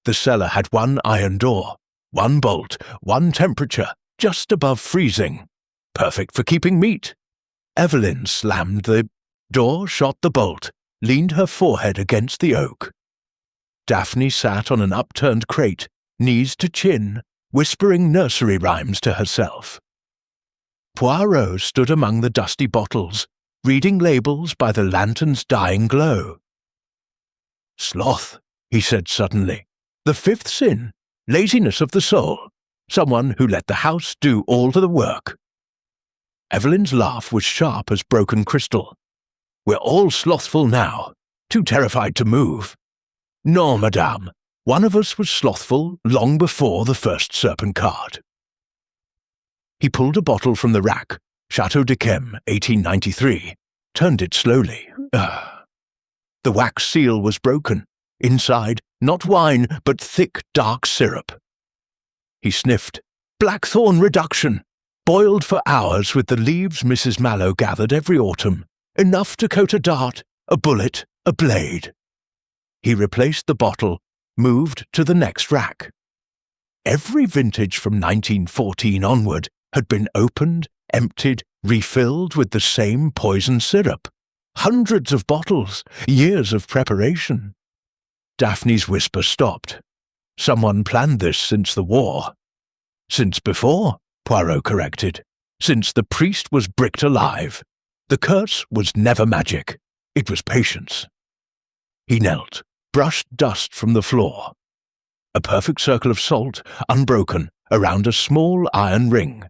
The cellar had one iron door, one bolt, one temperature, just above freezing. Perfect for keeping meat. Evelyn slammed the door, shot the bolt, leaned her forehead against the oak. Daphne sat on an upturned crate, knees to chin, whispering nursery rhymes to herself. Poirot stood among the dusty bottles, reading labels by the lantern's dying glow. "Sloth," he said suddenly. "The fifth sin, laziness of the soul. Someone who let the house do all the work." Evelyn's laugh was sharp as broken crystal. "We're all slothful now, too terrified to move. No, madame, one of us was slothful long before the first serpent card." He pulled a bottle from the rack, Chateau d'Yquem, 1893, turned it slowly. The wax seal was broken. Inside, not wine, but thick, dark syrup. He sniffed. Blackthorn reduction. Boiled for hours with the leaves Mrs. Mallow gathered every autumn. Enough to coat a dart, a bullet, a blade. He replaced the bottle, moved to the next rack. Every vintage from 1914 onward had been opened, emptied, refilled with the same poison syrup. Hundreds of bottles, years of preparation. Daphne's whisper stopped. Someone planned this since the war. Since before, Poirot corrected. Since the priest was bricked alive. The curse was never magic. It was patience. He knelt, brushed dust from the floor. A perfect circle of salt, unbroken, around a small iron ring.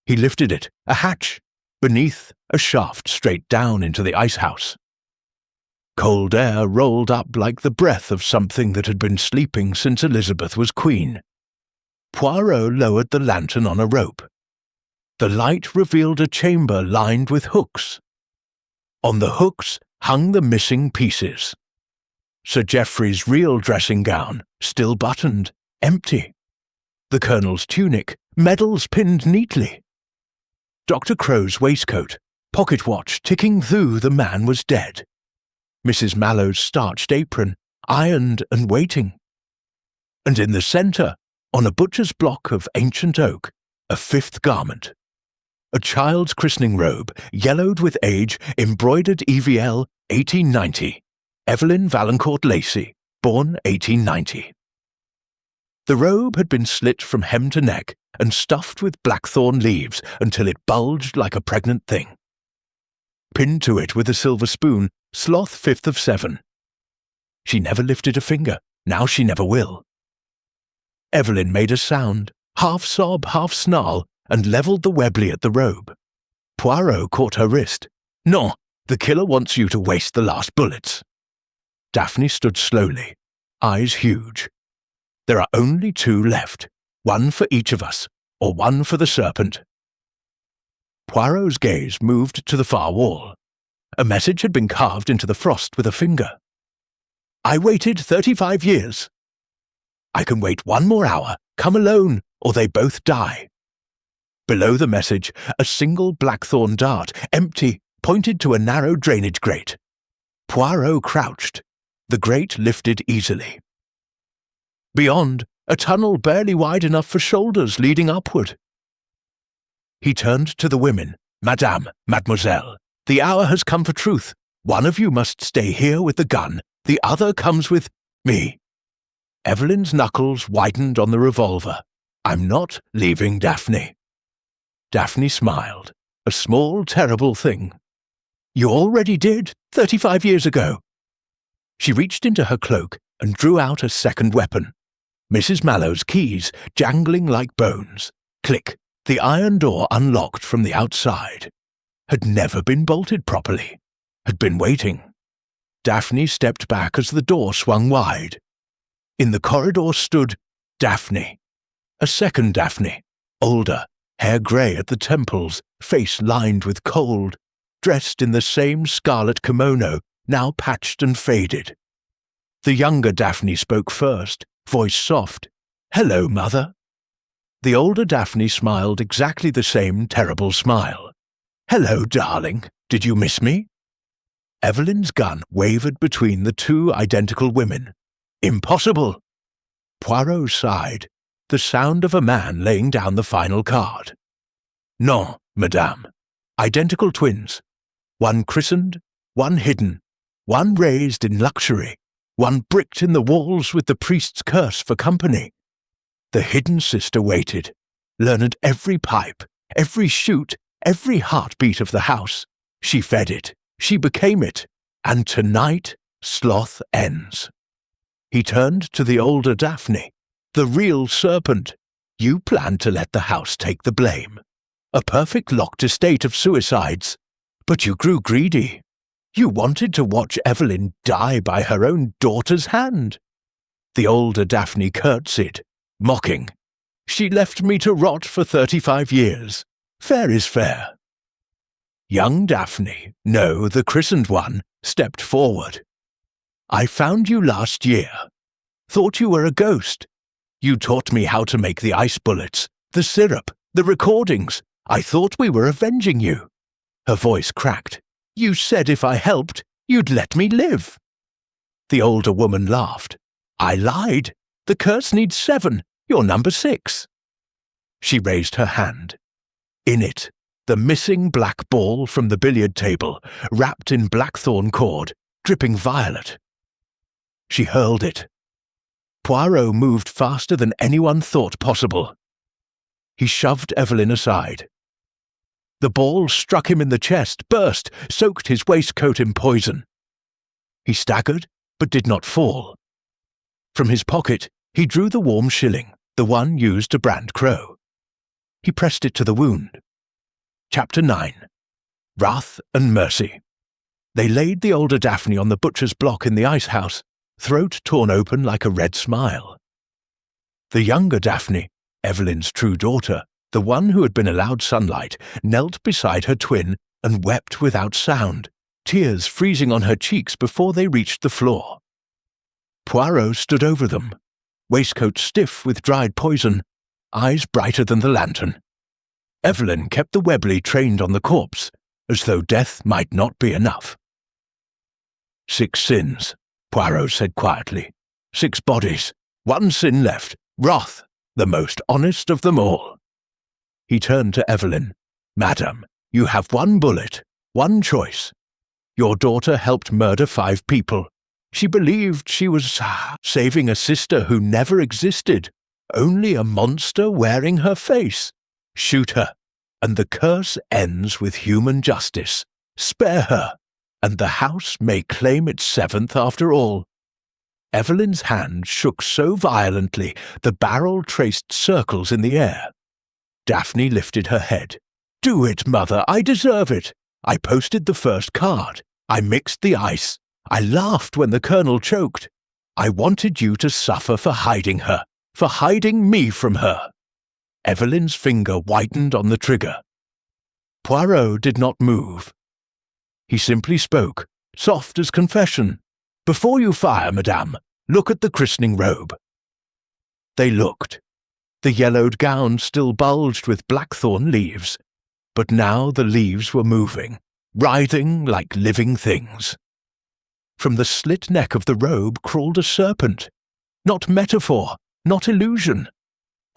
He lifted it, a hatch. Beneath, a shaft straight down into the icehouse. Cold air rolled up like the breath of something that had been sleeping since Elizabeth was queen. Poirot lowered the lantern on a rope. The light revealed a chamber lined with hooks. On the hooks hung the missing pieces. Sir Geoffrey's real dressing gown, still buttoned, empty. The Colonel's tunic, medals pinned neatly. Dr. Crow's waistcoat, pocket watch ticking through the man was dead. Mrs. Mallow's starched apron, ironed and waiting. And in the centre, on a butcher's block of ancient oak, a fifth garment. A child's christening robe, yellowed with age, embroidered EVL 1890. Evelyn Valancourt Lacey, born 1890. The robe had been slit from hem to neck and stuffed with blackthorn leaves until it bulged like a pregnant thing. Pinned to it with a silver spoon, Sloth 5th of 7. She never lifted a finger, now she never will. Evelyn made a sound, half sob, half snarl, and levelled the Webley at the robe. Poirot caught her wrist. "No, the killer wants you to waste the last bullets." Daphne stood slowly, eyes huge. "There are only 2 left, one for each of us, or one for the serpent." Poirot's gaze moved to the far wall. A message had been carved into the frost with a finger. "I waited 35 years. I can wait 1 more hour, come alone, or they both die." Below the message, a single blackthorn dart, empty, pointed to a narrow drainage grate. Poirot crouched. The grate lifted easily. Beyond, a tunnel barely wide enough for shoulders leading upward. He turned to the women. "Madame, mademoiselle, the hour has come for truth. One of you must stay here with the gun. The other comes with me." Evelyn's knuckles widened on the revolver. "I'm not leaving Daphne." Daphne smiled. A small, terrible thing. "You already did, 35 years ago." She reached into her cloak and drew out a second weapon. Mrs. Mallow's keys, jangling like bones. Click. The iron door unlocked from the outside. Had never been bolted properly. Had been waiting. Daphne stepped back as the door swung wide. In the corridor stood Daphne. A second Daphne, older, hair grey at the temples, face lined with cold, dressed in the same scarlet kimono, now patched and faded. The younger Daphne spoke first, voice soft. "Hello, Mother." The older Daphne smiled exactly the same terrible smile. "Hello, darling. Did you miss me?" Evelyn's gun wavered between the 2 identical women. "Impossible!" Poirot sighed, the sound of a man laying down the final card. "Non, madame. Identical twins. One christened, one hidden, one raised in luxury, one bricked in the walls with the priest's curse for company. The hidden sister waited, learned every pipe, every shoot, every heartbeat of the house. She fed it, she became it, and tonight Sloth ends." He turned to the older Daphne. "The real serpent. You planned to let the house take the blame. A perfect locked estate of suicides. But you grew greedy. You wanted to watch Evelyn die by her own daughter's hand." The older Daphne curtsied, mocking. "She left me to rot for 35 years. Fair is fair." Young Daphne, no, the christened one, stepped forward. "I found you last year. Thought you were a ghost. You taught me how to make the ice bullets, the syrup, the recordings. I thought we were avenging you." Her voice cracked. "You said if I helped, you'd let me live." The older woman laughed. "I lied. The curse needs 7. You're number 6. She raised her hand. In it, the missing black ball from the billiard table, wrapped in blackthorn cord, dripping violet. She hurled it. Poirot moved faster than anyone thought possible. He shoved Evelyn aside. The ball struck him in the chest, burst, soaked his waistcoat in poison. He staggered, but did not fall. From his pocket, he drew the warm shilling, the one used to brand Crow. He pressed it to the wound. Chapter 9. Wrath and Mercy. They laid the older Daphne on the butcher's block in the icehouse, throat torn open like a red smile. The younger Daphne, Evelyn's true daughter, the one who had been allowed sunlight, knelt beside her twin and wept without sound, tears freezing on her cheeks before they reached the floor. Poirot stood over them, waistcoat stiff with dried poison, eyes brighter than the lantern. Evelyn kept the Webley trained on the corpse, as though death might not be enough. 6 sins, Poirot said quietly. 6 bodies, 1 sin left, wrath, the most honest of them all. He turned to Evelyn. Madam, you have 1 bullet, 1 choice. Your daughter helped murder 5 people. She believed she was saving a sister who never existed, only a monster wearing her face. Shoot her, and the curse ends with human justice. Spare her, and the house may claim its 7th after all. Evelyn's hand shook so violently the barrel traced circles in the air. Daphne lifted her head. Do it, mother, I deserve it. I posted the first card. I mixed the ice. I laughed when the colonel choked. I wanted you to suffer for hiding her, for hiding me from her. Evelyn's finger whitened on the trigger. Poirot did not move. He simply spoke, soft as confession. Before you fire, madame, look at the christening robe. They looked. The yellowed gown still bulged with blackthorn leaves, but now the leaves were moving, writhing like living things. From the slit neck of the robe crawled a serpent. Not metaphor, not illusion.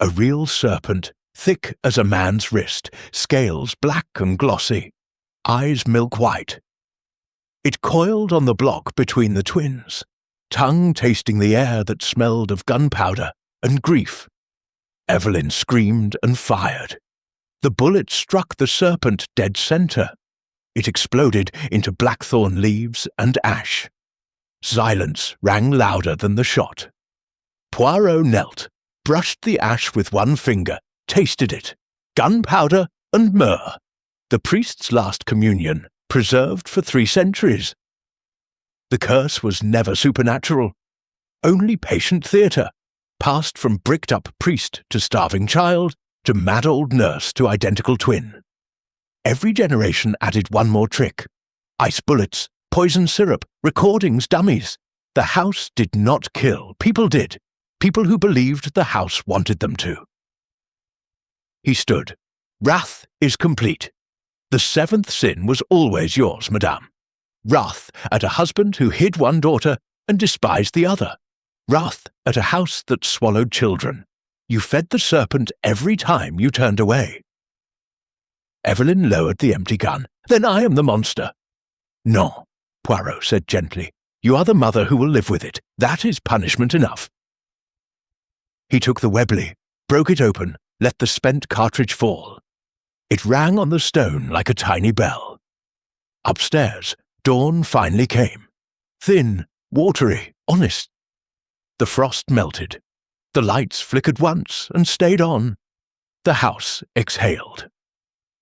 A real serpent, thick as a man's wrist, scales black and glossy, eyes milk white. It coiled on the block between the twins, tongue tasting the air that smelled of gunpowder and grief. Evelyn screamed and fired. The bullet struck the serpent dead center. It exploded into blackthorn leaves and ash. Silence rang louder than the shot. Poirot knelt, brushed the ash with 1 finger, tasted it. Gunpowder and myrrh. The priest's last communion, preserved for 3 centuries. The curse was never supernatural, only patient theatre, passed from bricked-up priest to starving child, to mad old nurse to identical twin. Every generation added 1 more trick. Ice bullets, poison syrup, recordings, dummies. The house did not kill, people did. People who believed the house wanted them to. He stood. Wrath is complete. The 7th sin was always yours, madame. Wrath at a husband who hid 1 daughter and despised the other. Wrath at a house that swallowed children. You fed the serpent every time you turned away. Evelyn lowered the empty gun. Then I am the monster. No, Poirot said gently. You are the mother who will live with it. That is punishment enough. He took the Webley, broke it open, let the spent cartridge fall. It rang on the stone like a tiny bell. Upstairs, dawn finally came. Thin, watery, honest. The frost melted. The lights flickered once and stayed on. The house exhaled.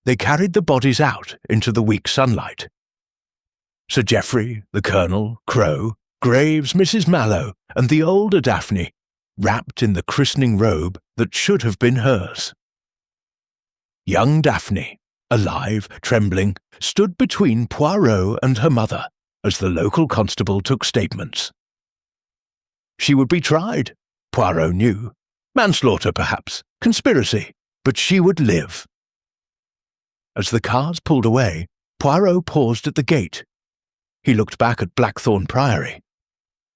They carried the bodies out into the weak sunlight. Sir Geoffrey, the Colonel, Crow, Graves, Mrs. Mallow, and the older Daphne, wrapped in the christening robe that should have been hers. Young Daphne, alive, trembling, stood between Poirot and her mother as the local constable took statements. She would be tried, Poirot knew. Manslaughter, perhaps, conspiracy, but she would live. As the cars pulled away, Poirot paused at the gate. He looked back at Blackthorn Priory.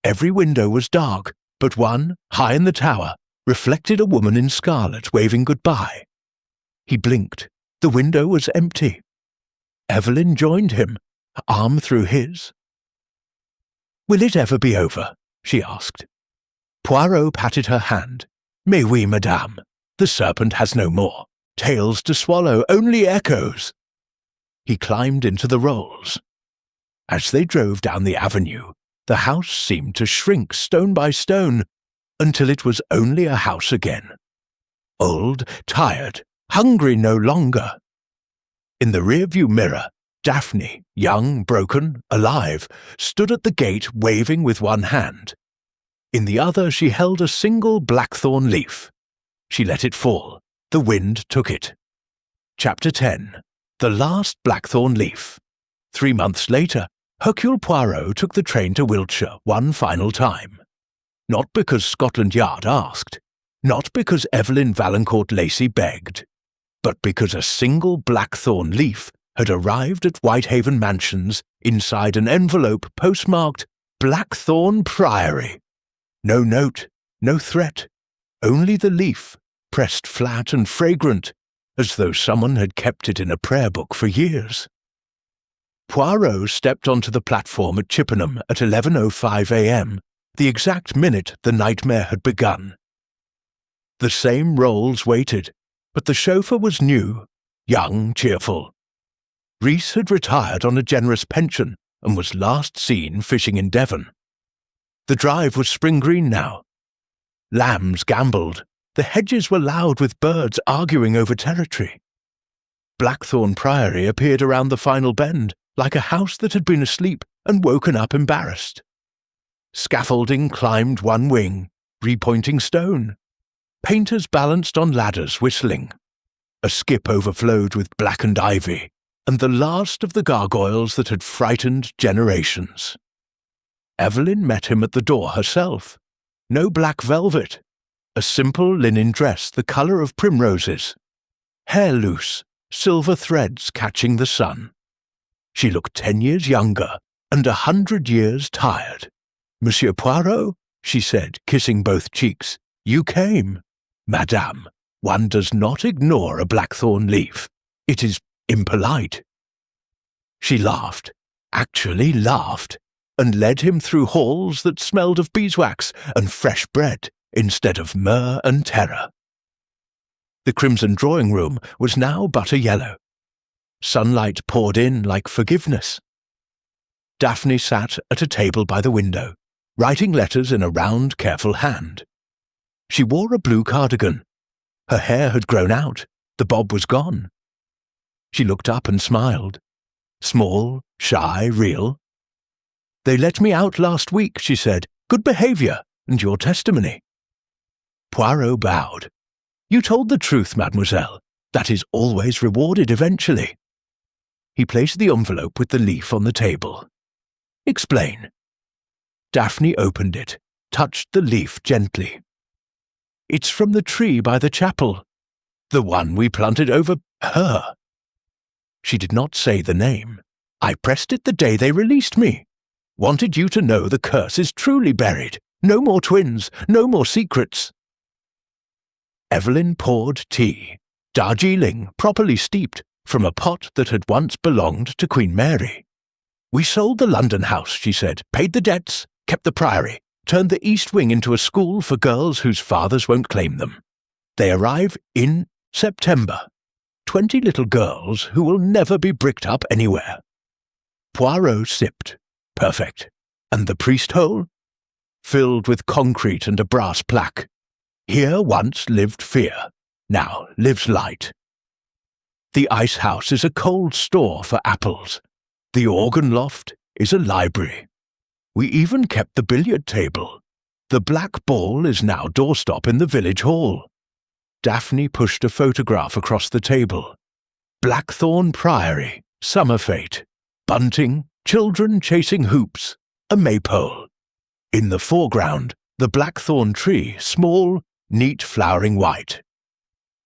Every window was dark, but one, high in the tower, reflected a woman in scarlet waving goodbye. He blinked. The window was empty. Evelyn joined him, her arm through his. "Will it ever be over?" she asked. Poirot patted her hand. "Mais oui, madame. The serpent has no more. Tales to swallow, only echoes." He climbed into the rolls. As they drove down the avenue, the house seemed to shrink stone by stone until it was only a house again. Old, tired, hungry no longer. In the rearview mirror, Daphne, young, broken, alive, stood at the gate waving with one hand. In the other she held a single blackthorn leaf. She let it fall. The wind took it. Chapter 10. The Last Blackthorn Leaf. 3 months later, Hercule Poirot took the train to Wiltshire one final time. Not because Scotland Yard asked, not because Evelyn Valancourt Lacey begged, but because a single blackthorn leaf had arrived at Whitehaven Mansions inside an envelope postmarked Blackthorn Priory. No note, no threat, only the leaf, pressed flat and fragrant, as though someone had kept it in a prayer book for years. Poirot stepped onto the platform at Chippenham at 11:05 a.m., the exact minute the nightmare had begun. The same roles waited, but the chauffeur was new, young, cheerful. Rees had retired on a generous pension and was last seen fishing in Devon. The drive was spring green now. Lambs gambolled. The hedges were loud with birds arguing over territory. Blackthorn Priory appeared around the final bend, like a house that had been asleep and woken up embarrassed. Scaffolding climbed one wing, repointing stone. Painters balanced on ladders whistling. A skip overflowed with blackened ivy, and the last of the gargoyles that had frightened generations. Evelyn met him at the door herself. No black velvet. A simple linen dress the colour of primroses. Hair loose, silver threads catching the sun. She looked 10 years younger and 100 years tired. "Monsieur Poirot," she said, kissing both cheeks, "you came." "Madame, one does not ignore a blackthorn leaf. It is impolite." She laughed, actually laughed, and led him through halls that smelled of beeswax and fresh bread instead of myrrh and terror. The crimson drawing-room was now butter-yellow. Sunlight poured in like forgiveness. Daphne sat at a table by the window, writing letters in a round, careful hand. She wore a blue cardigan. Her hair had grown out. The bob was gone. She looked up and smiled. Small, shy, real. "They let me out last week," she said. "Good behaviour, and your testimony." Poirot bowed. "You told the truth, mademoiselle. That is always rewarded eventually." He placed the envelope with the leaf on the table. "Explain." Daphne opened it, touched the leaf gently. "It's from the tree by the chapel. The one we planted over her." She did not say the name. "I pressed it the day they released me. Wanted you to know the curse is truly buried. No more twins, no more secrets." Evelyn poured tea, Darjeeling, properly steeped, from a pot that had once belonged to Queen Mary. "We sold the London house," she said, "paid the debts, kept the priory, turned the East Wing into a school for girls whose fathers won't claim them. They arrive in September. 20 little girls who will never be bricked up anywhere." Poirot sipped. "Perfect. And the priest hole?" "Filled with concrete and a brass plaque. Here once lived fear. Now lives light. The ice house is a cold store for apples. The organ loft is a library. We even kept the billiard table. The black ball is now doorstop in the village hall." Daphne pushed a photograph across the table. Blackthorn Priory, summer fete, bunting, children chasing hoops, a maypole. In the foreground, the blackthorn tree, small, neat flowering white.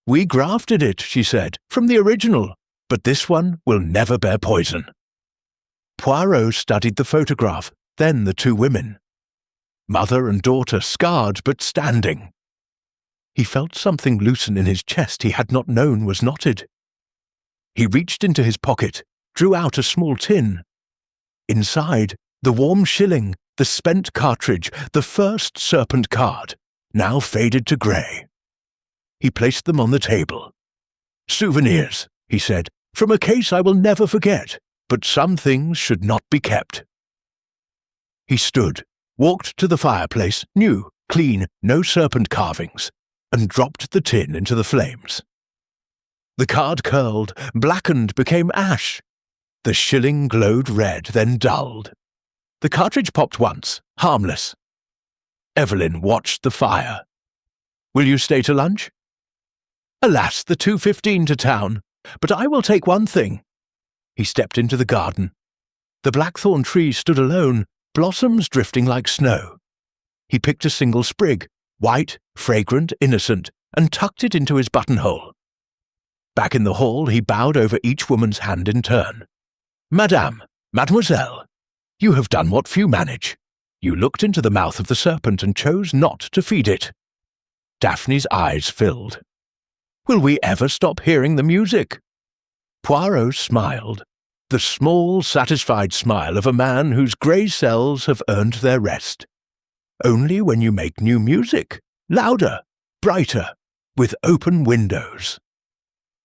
"We grafted it," she said, "from the original, but this one will never bear poison." Poirot studied the photograph, then the two women. Mother and daughter scarred but standing. He felt something loosen in his chest he had not known was knotted. He reached into his pocket, drew out a small tin. Inside, the warm shilling, the spent cartridge, the first serpent card, now faded to grey. He placed them on the table. "Souvenirs," he said, "from a case I will never forget, but some things should not be kept." He stood, walked to the fireplace, new, clean, no serpent carvings, and dropped the tin into the flames. The card curled, blackened, became ash. The shilling glowed red, then dulled. The cartridge popped once, harmless. Evelyn watched the fire. "Will you stay to lunch?" "Alas, the 2:15 to town, but I will take one thing." He stepped into the garden. The blackthorn tree stood alone, blossoms drifting like snow. He picked a single sprig, white, fragrant, innocent, and tucked it into his buttonhole. Back in the hall, he bowed over each woman's hand in turn. "Madame, mademoiselle, you have done what few manage. You looked into the mouth of the serpent and chose not to feed it." Daphne's eyes filled. "Will we ever stop hearing the music?" Poirot smiled, the small, satisfied smile of a man whose grey cells have earned their rest. "Only when you make new music, louder, brighter, with open windows."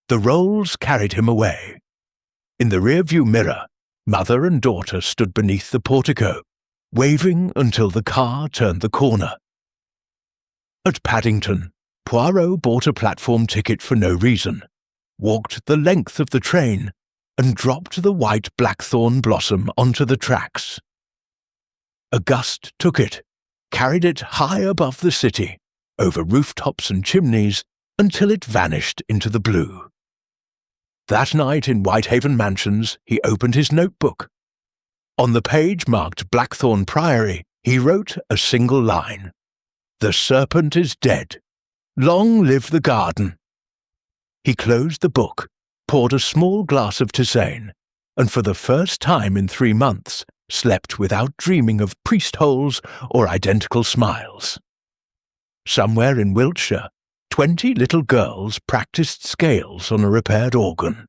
The rolls carried him away. In the rear-view mirror, mother and daughter stood beneath the portico, waving until the car turned the corner. At Paddington, Poirot bought a platform ticket for no reason, walked the length of the train, and dropped the white blackthorn blossom onto the tracks. A gust took it, carried it high above the city, over rooftops and chimneys, until it vanished into the blue. That night in Whitehaven Mansions, he opened his notebook. On the page marked Blackthorn Priory, he wrote a single line. "The serpent is dead. Long live the garden." He closed the book, poured a small glass of tisane, and for the first time in 3 months slept without dreaming of priest-holes or identical smiles. Somewhere in Wiltshire, 20 little girls practiced scales on a repaired organ.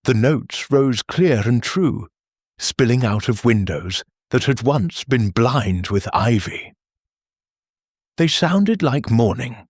The notes rose clear and true, spilling out of windows that had once been blind with ivy. They sounded like morning,